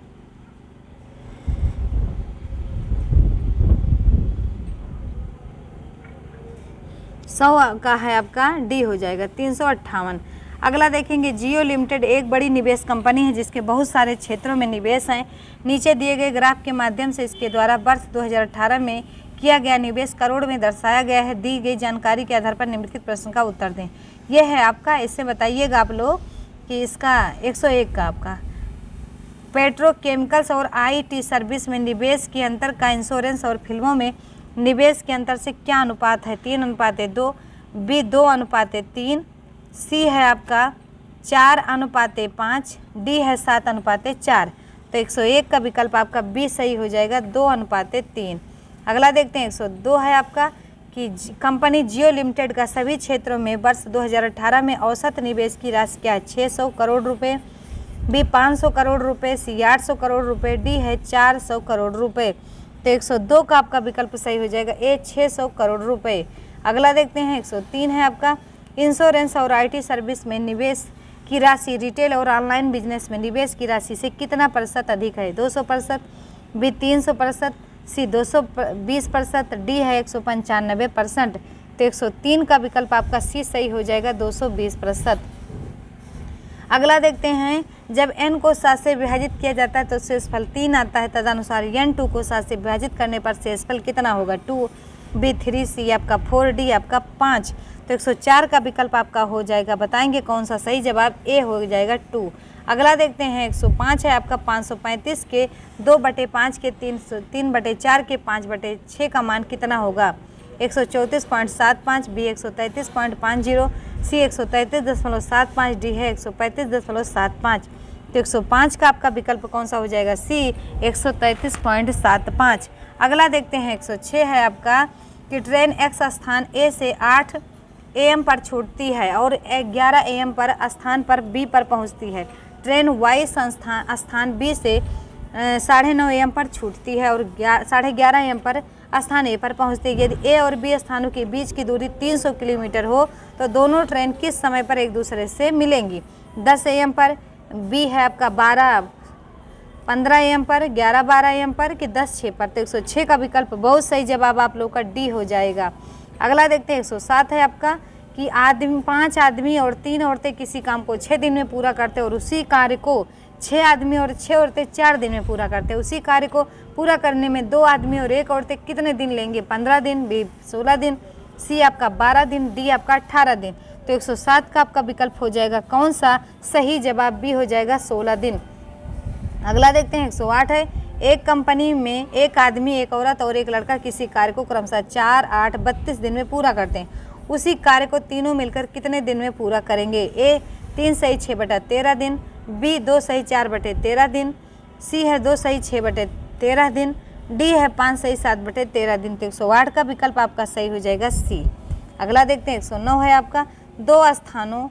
100 का है आपका डी हो जाएगा 358। अगला देखेंगे जियो लिमिटेड एक बड़ी निवेश कंपनी है जिसके बहुत सारे क्षेत्रों में निवेश हैं। नीचे दिए गए ग्राफ के माध्यम से इसके द्वारा वर्ष 2018 में किया गया निवेश करोड़ में दर्शाया गया है। दी गई जानकारी के आधार पर निम्नलिखित प्रश्न का उत्तर दें। यह है आपका, इससे बताइएगा आप लोग कि इसका 101 का आपका पेट्रोकेमिकल्स और आईटी सर्विस में निवेश के अंतर का इंश्योरेंस और फिल्मों में निवेश के अंतर से क्या अनुपात है? 3:2, बी 2:3, सी है आपका 4:5, डी है 7:4। तो 101 का विकल्प आपका बी सही हो जाएगा, 2:3। अगला देखते हैं 102 है आपका कि कंपनी जियो लिमिटेड का सभी क्षेत्रों में वर्ष 2018 में औसत निवेश की राशि क्या है? 600 करोड़ रुपए, बी 500 करोड़ रुपए, सी 800 करोड़ रुपए, डी है 400 करोड़ रुपए। तो 102 का आपका विकल्प सही हो जाएगा, ए 600 करोड़ रुपए। अगला देखते हैं 103 है आपका इंश्योरेंस और आईटी सर्विस में निवेश की राशि रिटेल और ऑनलाइन बिजनेस में निवेश की राशि से कितना प्रतिशत अधिक है? 200%, बी 300%, सी 220%, डी है 195%। तो 103 का विकल्प आपका सी सही हो जाएगा, 220%। अगला देखते हैं जब n को 7 से विभाजित किया जाता है तो शेषफल 3 आता है। तदनुसार n2 को 7 से विभाजित करने पर शेषफल कितना होगा? 2, बी 3, सी आपका 4, डी आपका 5। तो 104 का विकल्प आपका हो जाएगा, बताएंगे कौन सा सही जवाब? ए हो जाएगा 2। अगला देखते हैं 105 है आपका 535 के 2/5 के 3/4 के 5/6 का मान कितना होगा? 134.75, बी 133.50, सी 133.75, डी है 135.75। तो 105 का आपका विकल्प कौन सा हो जाएगा? सी 133.75। अगला देखते हैं 106 है आपका कि ट्रेन एक्स स्थान ए से 8 AM पर छूटती है और 11 AM पर स्थान पर बी पर पहुंचती है। ट्रेन वाई स्थान बी से 9:30 AM पर छूटती है और 11:30 AM पर स्थान ए पर पहुंचती है। यदि ए और बी स्थानों के बीच की दूरी 300 किलोमीटर हो तो दोनों ट्रेन किस समय पर एक दूसरे से मिलेंगी? 10 AM पर, बी है आपका 12:15 AM पर, 11:12 AM पर कि 10:06 पर। तो 106 का विकल्प बहुत सही जवाब आप लोग का डी हो जाएगा। अगला देखते हैं 107 है आपका कि 5 आदमी और 3 औरतें किसी काम को 6 दिन में पूरा करते हैं और उसी कार्य को 6 आदमी और 6 औरतें 4 दिन में पूरा करते हैं। उसी कार्य को पूरा करने में 2 आदमी और 1 औरतें कितने दिन लेंगे? 15 दिन, बी 16 दिन, सी आपका 12 दिन, डी आपका 18 दिन। तो 107 का आपका विकल्प हो जाएगा कौन सा? सही जवाब बी हो जाएगा 16 दिन। अगला देखते हैं 108 है एक कंपनी में एक आदमी, एक औरत और एक लड़का किसी कार्य को क्रमशः 4, 8, 32 दिन में पूरा करते हैं। उसी कार्य को तीनों मिलकर कितने दिन में पूरा करेंगे? ए 3 सही 6/13 दिन, बी 2 सही 4/13 दिन, सी है 2 सही 6/13 दिन, डी है 5 सही 7/13 दिन। तो 108 का विकल्प आपका सही हो जाएगा सी। अगला देखते हैं 109 है आपका 2 स्थानों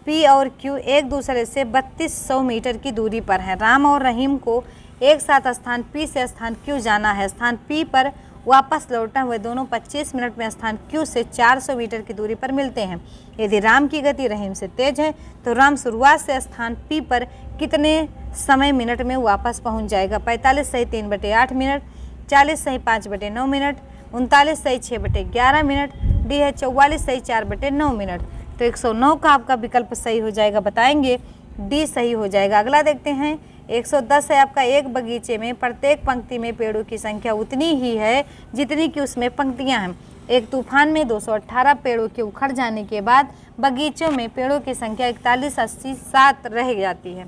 पी और क्यू एक दूसरे से 3200 मीटर की दूरी पर है। राम और रहीम को एक साथ स्थान पी से स्थान क्यू जाना है। स्थान पी पर वापस लौटना हुए दोनों 25 मिनट में स्थान क्यू से 400 मीटर की दूरी पर मिलते हैं। यदि राम की गति रहीम से तेज है तो राम शुरुआत से स्थान पी पर कितने समय मिनट में वापस पहुंच जाएगा? 45 सही 3/8 मिनट, 40 सही 5/9 मिनट, 39 सही 6/11 मिनट, डी है 44 सही 4/9 मिनट। तो 109 का आपका विकल्प सही हो जाएगा, बताएंगे डी सही हो जाएगा। अगला देखते हैं 110 है आपका एक बगीचे में प्रत्येक पंक्ति में पेड़ों की संख्या उतनी ही है जितनी कि उसमें पंक्तियां हैं। एक तूफान में 218 पेड़ों के उखड़ जाने के बाद बगीचों में पेड़ों की संख्या 41, 80, 7 रह जाती है।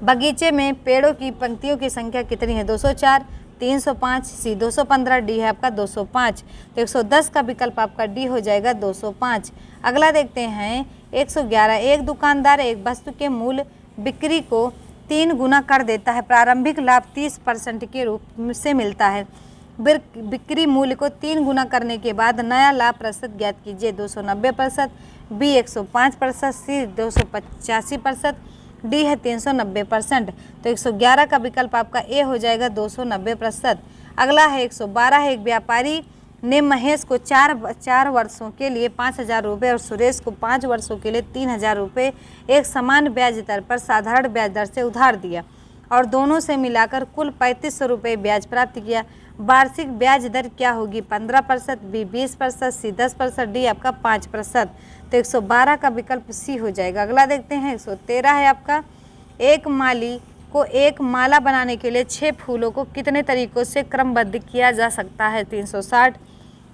बगीचे में पेड़ों की पंक्तियों की संख्या कितनी है? 204, 305, सी 215, डी है आपका 205। तो 110 का विकल्प आपका डी हो जाएगा 205। अगला देखते हैं 111 एक दुकानदार एक वस्तु के मूल्य बिक्री को 3 गुना कर देता है। प्रारंभिक लाभ 30% के रूप से मिलता है। बिक्री मूल्य को 3 गुना करने के बाद नया लाभ प्रतिशत ज्ञात कीजिए। 290%, बी 105%, सी 285%, डी है 390%। तो 111 का विकल्प आपका ए हो जाएगा 290%। अगला है 112 है एक व्यापारी ने महेश को 4 वर्षों के लिए 5000 रुपये और सुरेश को 5 वर्षों के लिए 3000 रुपये एक समान ब्याज दर पर साधारण ब्याज दर से उधार दिया और दोनों से मिलाकर कुल 3500 रुपये ब्याज प्राप्त किया। वार्षिक ब्याज दर क्या होगी? 15%, बी 20%, सी 10%, डी आपका 5%। तो 112 का विकल्प सी हो जाएगा। अगला देखते हैं 113 है आपका, एक माली को एक माला बनाने के लिए 6 फूलों को कितने तरीकों से क्रमबद्ध किया जा सकता है? 360,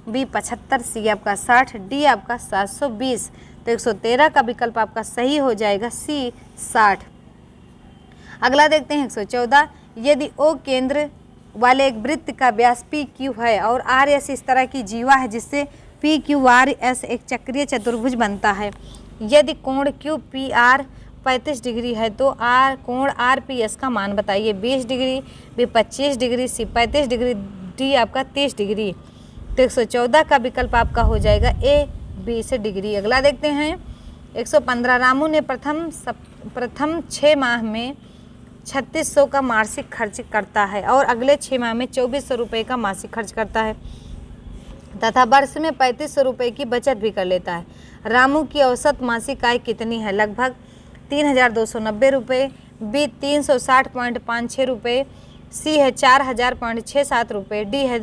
बी 75, सी आपका 60, डी आपका 720। तो 113 का विकल्प आपका सही हो जाएगा सी 60। अगला देखते हैं 114, यदि ओ केंद्र वाले एक वृत्त का व्यास पी क्यू है और आर एस इस तरह की जीवा है जिससे पी क्यू आर एस एक चक्रीय चतुर्भुज बनता है, यदि कोण क्यू पी आर 35 डिग्री है तो आर कोण आर पी एस का मान बताइए। 20 डिग्री, बी 25 डिग्री, सी 35 डिग्री, डी आपका 30 डिग्री। तो 114 का विकल्प आपका हो जाएगा ए 20 डिग्री। अगला देखते हैं 115, रामू ने प्रथम 6 माह में 3600 का मासिक खर्च करता है और अगले 6 माह में 2400 रुपये का मासिक खर्च करता है तथा वर्ष में 3500 रुपये की बचत भी कर लेता है। रामू की औसत मासिक आय कितनी है? लगभग 3290 रुपये, बी 360.56 रुपये, सी है 4000.67 रुपये, डी है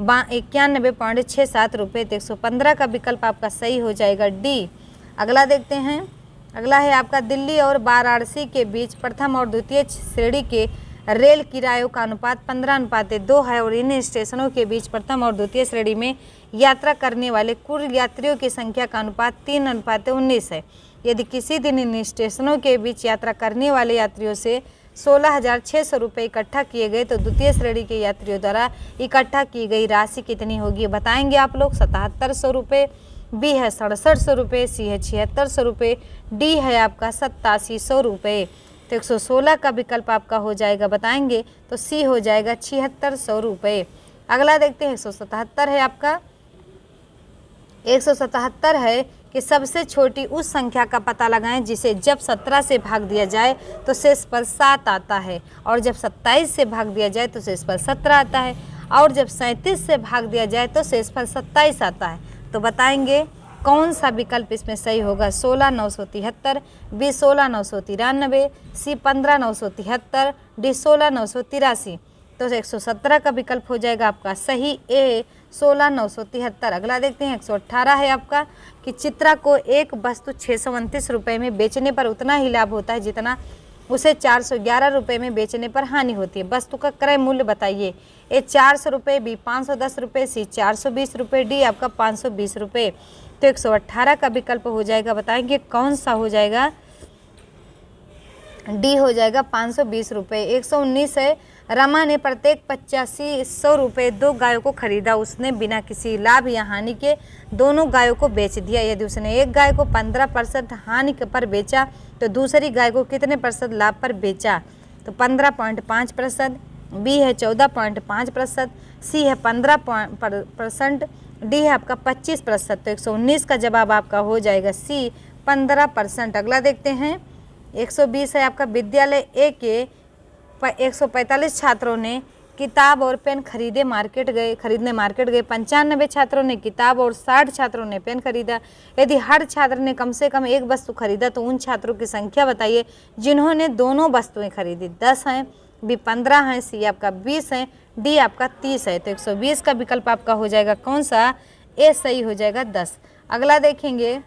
9291.67 रुपये। तो 115 का विकल्प आपका सही हो जाएगा डी। अगला देखते हैं, अगला है आपका दिल्ली और वाराणसी के बीच प्रथम और द्वितीय श्रेणी के रेल किरायों का अनुपात 15:2 है और इन स्टेशनों के बीच प्रथम और द्वितीय श्रेणी में यात्रा करने वाले कुल यात्रियों की संख्या का अनुपात 3:19 है। यदि किसी दिन इन स्टेशनों के बीच यात्रा करने वाले यात्रियों से 16,600 रुपये इकट्ठा किए गए तो द्वितीय श्रेणी के यात्रियों द्वारा इकट्ठा की गई राशि कितनी होगी? बताएंगे आप लोग। 7700 रुपये, बी है 6700 रुपये, सी है 7600 रुपये, डी है आपका 8700 रुपये। तो 116 का विकल्प आपका हो जाएगा, बताएंगे तो सी हो जाएगा 7600 रुपये। अगला देखते हैं 177 है आपका, 177 है कि सबसे छोटी उस संख्या का पता लगाएं जिसे जब 17 से भाग दिया जाए तो शेष पर 7 आता है और जब 27 से भाग दिया जाए तो शेष पर 17 आता है और जब 37 से भाग दिया जाए तो शेष पर 27 आता है। तो बताएंगे कौन सा विकल्प इसमें सही होगा? 16,973, बी 16,993, सी 15,973, डी 16,983। तो 117 का विकल्प हो जाएगा आपका सही ए 16,973। अगला देखते हैं 118 है आपका कि चित्रा को एक वस्तु 629 रुपये में बेचने पर उतना ही लाभ होता है जितना उसे 411 रुपये में बेचने पर हानि होती है। वस्तु का क्रय मूल्य बताइए। ए 400 रुपये, बी 510 रुपये, सी 420 रुपये, डी आपका 520 रुपये। तो 118 का विकल्प हो जाएगा, बताएंगे कौन सा हो जाएगा? डी हो जाएगा 520 रुपये। 119 है, रमा ने प्रत्येक 8500 रुपये 2 गायों को खरीदा। उसने बिना किसी लाभ या हानि के दोनों गायों को बेच दिया। यदि उसने एक गाय को 15% हानि पर बेचा तो दूसरी गाय को कितने % लाभ पर बेचा? तो 15.5%, बी है 14.5%, सी है 15%, डी है आपका 25%। तो 119 का जवाब आपका हो जाएगा सी 15%। अगला देखते हैं 120 है आपका, विद्यालय ए के 145 छात्रों ने किताब और पेन खरीदने मार्केट गए। 95 छात्रों ने किताब और 60 छात्रों ने पेन खरीदा। यदि हर छात्र ने कम से कम एक वस्तु खरीदा तो उन छात्रों की संख्या बताइए जिन्होंने दोनों वस्तुएं खरीदी। 10 हैं, बी 15 हैं, सी आपका 20 है, डी आपका 30 है। तो 120 का विकल्प आपका हो जाएगा कौन सा? ए सही हो जाएगा 10। अगला देखेंगे,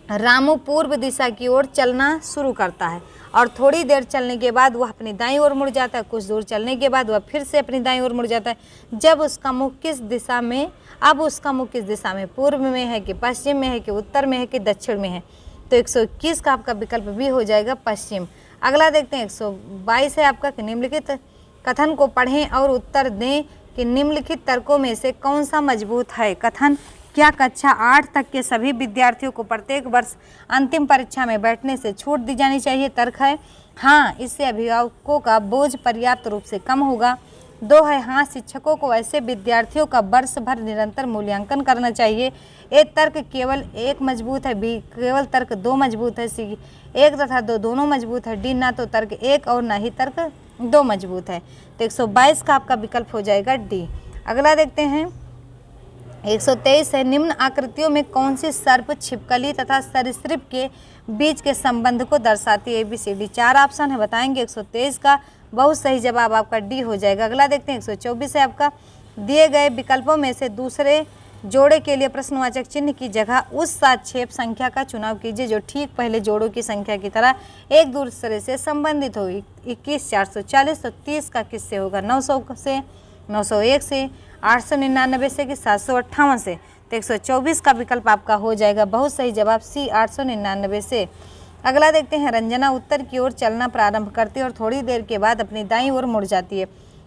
रामू पूर्व दिशा की ओर चलना शुरू करता है और थोड़ी देर चलने के बाद वह अपनी दाईं ओर मुड़ जाता है। कुछ दूर चलने के बाद वह फिर से अपनी दाईं ओर मुड़ जाता है। जब उसका मुख किस दिशा में पूर्व में है कि पश्चिम में है कि उत्तर में है कि दक्षिण में है? तो 121 का आपका विकल्प भी हो जाएगा पश्चिम। अगला देखते हैं 122 है आपका कि निम्नलिखित कथन को पढ़ें और उत्तर दें कि निम्नलिखित तर्कों में से कौन सा मजबूत है। कथन, क्या कक्षा 8 तक के सभी विद्यार्थियों को प्रत्येक वर्ष अंतिम परीक्षा में बैठने से छूट दी जानी चाहिए? तर्क है हाँ, इससे अभिभावकों का बोझ पर्याप्त रूप से कम होगा। 2 है हाँ, शिक्षकों को ऐसे विद्यार्थियों का वर्ष भर निरंतर मूल्यांकन करना चाहिए। एक तर्क केवल एक मजबूत है, बी केवल तर्क 2 मजबूत है, सी 1 तथा 2 दोनों मजबूत है, डी ना तो तर्क 1 और ना ही तर्क 2 मजबूत है। तो 122 का आपका विकल्प हो जाएगा डी। अगला देखते हैं 123 है, निम्न आकृतियों में कौन सी सर्प, छिपकली तथा सरीसृप के बीच के संबंध को दर्शाती है? ABCD 4 ऑप्शन है, बताएंगे। 123 का बहुत सही जवाब आपका डी हो जाएगा। अगला देखते हैं 124 है आपका, दिए गए विकल्पों में से दूसरे जोड़े के लिए प्रश्नवाचक चिन्ह की जगह उस सापेक्ष संख्या का चुनाव कीजिए जो ठीक पहले जोड़ों की संख्या की तरह एक दूसरे से संबंधित हो। 21 440, तो 30 का किससे होगा? 900 से, 901 से, 899 से कि 758 से। तो 124 का विकल्प आपका हो जाएगा बहुत सही जवाब सी 899 से। अगला देखते हैं, रंजना उत्तर की ओर चलना प्रारंभ करती है और थोड़ी देर के बाद अपनी दाईं ओर मुड़ जाती है।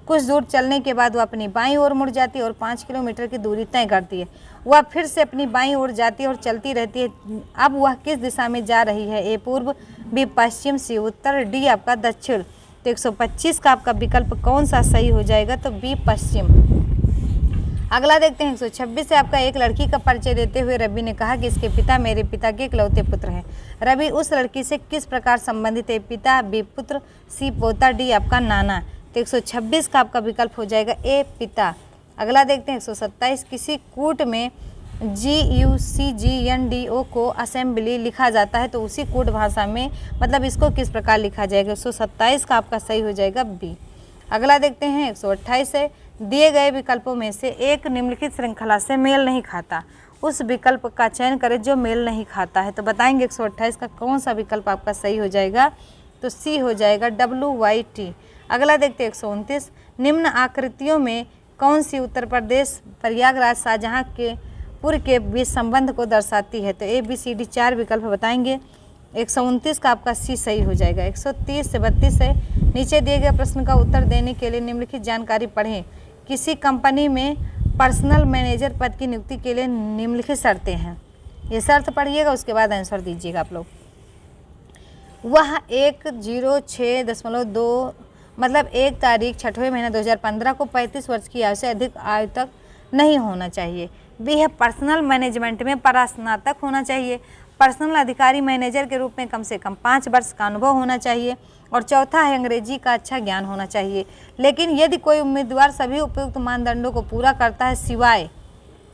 कुछ दूर चलने के बाद वह अपनी बाईं ओर मुड़ जाती है और 5 किलोमीटर की दूरी तय करती है। वह फिर से अपनी बाईं ओर जाती है और चलती रहती है। अब वह किस दिशा में जा रही है? ए पूर्व, बी पश्चिम, सी उत्तर, डी आपका दक्षिण। तो 125 का आपका विकल्प कौन सा सही हो जाएगा? तो बी पश्चिम। अगला देखते हैं 126 से आपका, एक लड़की का परिचय देते हुए रवि ने कहा कि इसके पिता मेरे पिता के इकलौते पुत्र हैं। रवि उस लड़की से किस प्रकार संबंधित है? पिता, बी पुत्र, सी पोता, डी आपका नाना। तो 126 का आपका विकल्प हो जाएगा ए पिता। अगला देखते हैं 127, किसी कूट में GUCGNDO को असेंबली लिखा जाता है तो उसी कूट भाषा में मतलब इसको किस प्रकार लिखा जाएगा? 127 का आपका सही हो जाएगा बी। अगला देखते हैं 128 है, दिए गए विकल्पों में से एक निम्नलिखित श्रृंखला से मेल नहीं खाता, उस विकल्प का चयन करें जो मेल नहीं खाता है। तो बताएंगे 128 का कौन सा विकल्प आपका सही हो जाएगा? तो सी हो जाएगा WYT। अगला देखते हैं 129, निम्न आकृतियों में कौन सी उत्तर प्रदेश प्रयागराज शाहजहाँ के पुर के बीच संबंध को दर्शाती है? तो ABCD 4 विकल्प बताएंगे। 129 का आपका सी सही हो जाएगा। 130 से 32 है, नीचे दिए गए प्रश्न का उत्तर देने के लिए निम्नलिखित जानकारी पढ़ें। किसी कंपनी में पर्सनल मैनेजर पद की नियुक्ति के लिए निम्नलिखित शर्तें हैं। ये शर्त पढ़िएगा, उसके बाद आंसर दीजिएगा आप लोग। वह 106.2 मतलब 1 तारीख 6वें महीने 2015 को 35 वर्ष की आयु से अधिक आयु तक नहीं होना चाहिए। बी है, पर्सनल मैनेजमेंट में परास्नातक होना चाहिए। पर्सनल अधिकारी मैनेजर के रूप में कम से कम 5 वर्ष का अनुभव होना चाहिए। और चौथा है, अंग्रेजी का अच्छा ज्ञान होना चाहिए। लेकिन यदि कोई उम्मीदवार सभी उपयुक्त मानदंडों को पूरा करता है सिवाय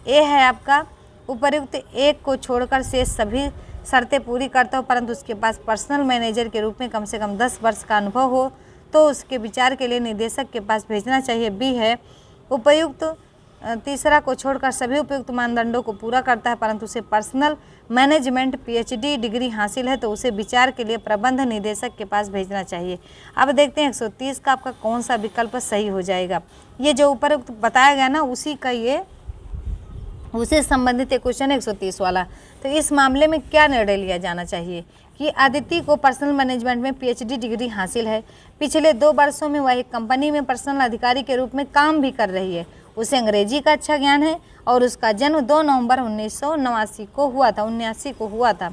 ए है आपका उपयुक्त एक को छोड़कर शेष सभी शर्तें पूरी करता हो परंतु उसके पास पर्सनल मैनेजर के रूप में कम से कम 10 वर्ष का अनुभव हो तो उसके विचार के लिए निदेशक के पास भेजना चाहिए। बी है, उपयुक्त तीसरा को छोड़कर सभी उपयुक्त मानदंडों को पूरा करता है परंतु उसे पर्सनल मैनेजमेंट PhD डिग्री हासिल है तो उसे विचार के लिए प्रबंध निदेशक के पास भेजना चाहिए। अब देखते हैं 130 का आपका कौन सा विकल्प सही हो जाएगा। ये जो उपयुक्त बताया गया ना उसी का ये उसे संबंधित एक क्वेश्चन है 130 वाला। तो इस मामले में क्या निर्णय लिया जाना चाहिए कि अदिति को पर्सनल मैनेजमेंट में PhD डिग्री हासिल है, पिछले 2 वर्षों में वह एक कंपनी में पर्सनल अधिकारी के रूप में काम भी कर रही है, उसे अंग्रेजी का अच्छा ज्ञान है और उसका जन्म 2 नवंबर 1989 को हुआ था।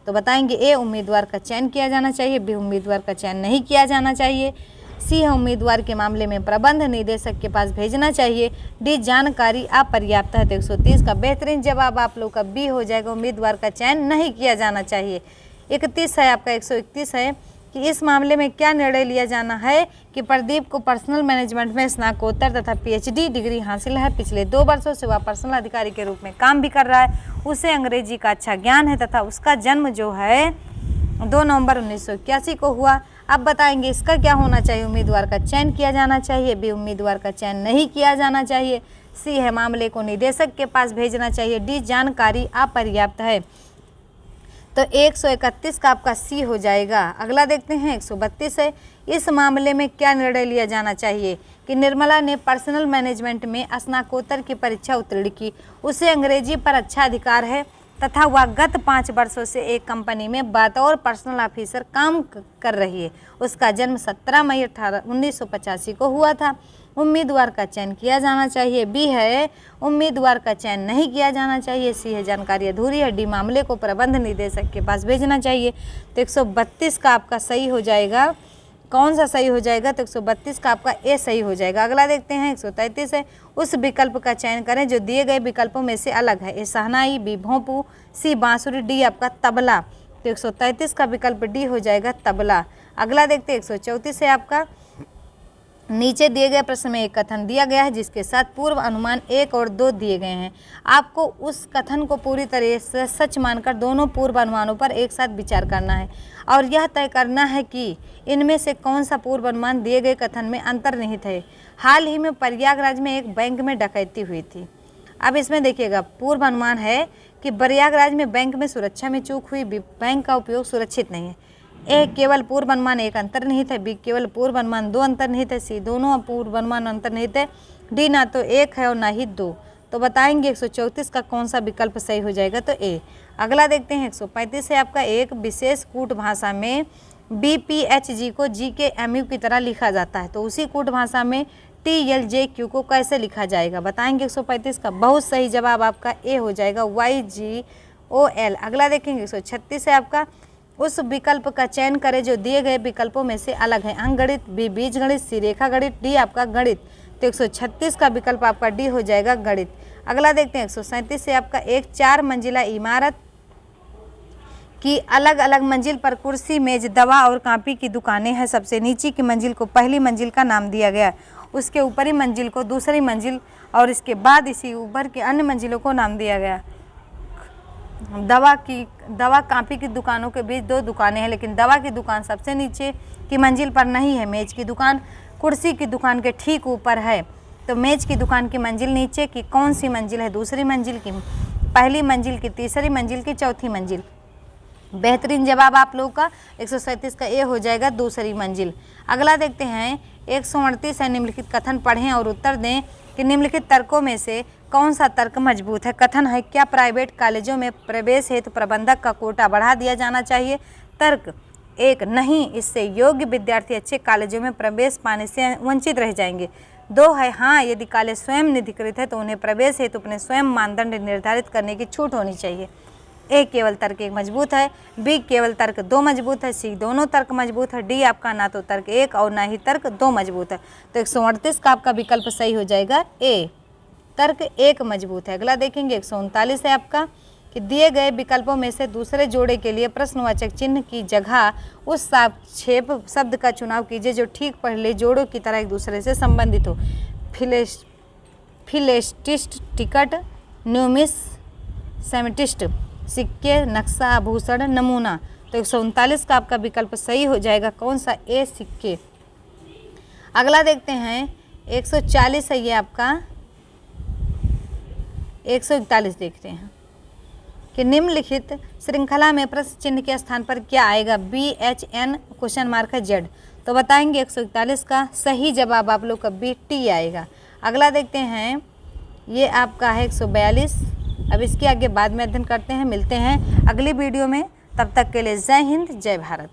तो बताएंगे ए, उम्मीदवार का चयन किया जाना चाहिए, बी, उम्मीदवार का चयन नहीं किया जाना चाहिए, सी है, उम्मीदवार के मामले में प्रबंध निदेशक के पास भेजना चाहिए, डी, जानकारी अपर्याप्त है। तो 130 का बेहतरीन जवाब आप लोग का बी हो जाएगा, उम्मीदवार का चयन नहीं किया जाना चाहिए। 31 है आपका 131 है कि इस मामले में क्या निर्णय लिया जाना है कि प्रदीप को पर्सनल मैनेजमेंट में स्नातकोत्तर तथा PhD डिग्री हासिल है, पिछले 2 वर्षों से वह पर्सनल अधिकारी के रूप में काम भी कर रहा है, उसे अंग्रेजी का अच्छा ज्ञान है तथा उसका जन्म जो है 2 नवंबर 1981 को हुआ। अब बताएंगे इसका क्या होना चाहिए, उम्मीदवार का चयन किया जाना चाहिए, बी, उम्मीदवार का चयन नहीं किया जाना चाहिए, सी है, मामले को निदेशक के पास भेजना चाहिए, डी, जानकारी अपर्याप्त है। तो 131 का आपका सी हो जाएगा। अगला देखते हैं 132 है, इस मामले में क्या निर्णय लिया जाना चाहिए कि निर्मला ने पर्सनल मैनेजमेंट में स्नातकोत्तर की परीक्षा उत्तीर्ण की, उसे अंग्रेजी पर अच्छा अधिकार है तथा वह गत 5 वर्षों से एक कंपनी में बतौर पर्सनल ऑफिसर काम कर रही है, उसका जन्म 17 मई 1985 को हुआ था, उम्मीदवार का चयन किया जाना चाहिए, बी है, उम्मीदवार का चयन नहीं किया जाना चाहिए, सी है, जानकारी अधूरी है, डी, मामले को प्रबंध निदेशक के पास भेजना चाहिए। तो 132 का आपका सही हो जाएगा, कौन सा सही हो जाएगा? तो 132 का आपका ए सही हो जाएगा। अगला देखते हैं 133 है, उस विकल्प का चयन करें जो दिए गए विकल्पों में से अलग है, ए, शहनाई, बी, भोंपू, सी, बांसुरी, डी आपका तबला। तो 133 का विकल्प डी हो जाएगा तबला। अगला देखते हैं 134 है आपका, नीचे दिए गए प्रश्न में एक कथन दिया गया है जिसके साथ पूर्व अनुमान 1 और 2 दिए गए हैं। आपको उस कथन को पूरी तरह से सच मानकर दोनों पूर्व अनुमानों पर एक साथ विचार करना है और यह तय करना है कि इनमें से कौन सा पूर्व अनुमान दिए गए कथन में अंतर्निहित है। हाल ही में प्रयागराज में एक बैंक में डकैती हुई थी। अब इसमें देखिएगा पूर्व अनुमान है कि प्रयागराज में बैंक में सुरक्षा में चूक हुई, बैंक का उपयोग सुरक्षित नहीं है। ए केवल पूर्व अनुमान 1 अंतर्निहित है, बी केवल पूर्व अनुमान 2 अंतर्निहित है, सी दोनों पूर्व अनुमान अंतर्निहित है, डी ना तो 1 है और ना ही 2। तो बताएंगे 134 का कौन सा विकल्प सही हो जाएगा, तो ए। अगला देखते हैं 135 है आपका, एक विशेष कूट भाषा में BPHG को GKMU की तरह लिखा जाता है, तो उसी कूट भाषा में TLJQ को कैसे लिखा जाएगा, बताएंगे 135 का। बहुत सही जवाब आपका ए हो जाएगा, YGOL। अगला देखेंगे 136 है आपका, उस विकल्प का चयन करें जो दिए गए विकल्पों में से अलग है। अंकगणित, बी बीजगणित, सी रेखा गणित, डी आपका गणित। तो 136 का विकल्प आपका डी हो जाएगा गणित। अगला देखते हैं 137 से आपका, एक 4 मंजिला इमारत की अलग अलग मंजिल पर कुर्सी, मेज, दवा और कॉपी की दुकानें हैं। सबसे नीचे की मंजिल को पहली मंजिल का नाम दिया गया, उसके ऊपरी मंजिल को दूसरी मंजिल और इसके बाद इसी ऊपर के अन्य मंजिलों को नाम दिया गया। दवा कॉपी की दुकानों के बीच 2 दुकानें हैं, लेकिन दवा की दुकान सबसे नीचे की मंजिल पर नहीं है। मेज की दुकान कुर्सी की दुकान के ठीक ऊपर है। तो मेज की दुकान की मंजिल नीचे की कौन सी मंजिल है, दूसरी मंजिल की, पहली मंजिल की, तीसरी मंजिल की, चौथी मंजिल। बेहतरीन जवाब आप लोगों का 137 का ए हो जाएगा, दूसरी मंजिल। अगला देखते हैं 138 है, निम्नलिखित कथन पढ़ें और उत्तर दें कि निम्नलिखित तर्कों में से कौन सा तर्क मजबूत है। कथन है, क्या प्राइवेट कॉलेजों में प्रवेश हेतु प्रबंधक का कोटा बढ़ा दिया जाना चाहिए। तर्क 1, नहीं, इससे योग्य विद्यार्थी अच्छे कॉलेजों में प्रवेश पाने से वंचित रह जाएंगे। 2 है, हाँ, यदि कॉलेज स्वयं निधिकृत है तो उन्हें प्रवेश हेतु अपने स्वयं मानदंड निर्धारित करने की छूट होनी चाहिए। ए केवल तर्क 1 मजबूत है, बी केवल तर्क 2 मजबूत है, सी दोनों तर्क मजबूत है, डी आपका ना तो तर्क 1 और ना ही तर्क 2 मजबूत है। तो 138 का आपका विकल्प सही हो जाएगा ए, तर्क 1 मजबूत है। अगला देखेंगे 139 है आपका, कि दिए गए विकल्पों में से दूसरे जोड़े के लिए प्रश्नवाचक चिन्ह की जगह उस सापेक्ष शब्द का चुनाव कीजिए जो ठीक पहले जोड़ों की तरह एक दूसरे से संबंधित हो। फिलेस्टिस्ट, टिकट, न्यूमिस, सेमेटिस्ट, सिक्के, नक्शा, आभूषण, नमूना। तो 139 का आपका विकल्प सही हो जाएगा, कौन सा, ए, सिक्के। अगला देखते हैं 140 है ये आपका, 141 देखते हैं कि निम्नलिखित श्रृंखला में प्रश्न चिन्ह के स्थान पर क्या आएगा, BHN क्वेश्चन मार्क है Z। तो बताएंगे 141 का सही जवाब आप लोग का बी, टी आएगा। अगला देखते हैं ये आपका है 142। अब इसके आगे बाद में अध्ययन करते हैं, मिलते हैं अगली वीडियो में, तब तक के लिए जय हिंद, जय भारत।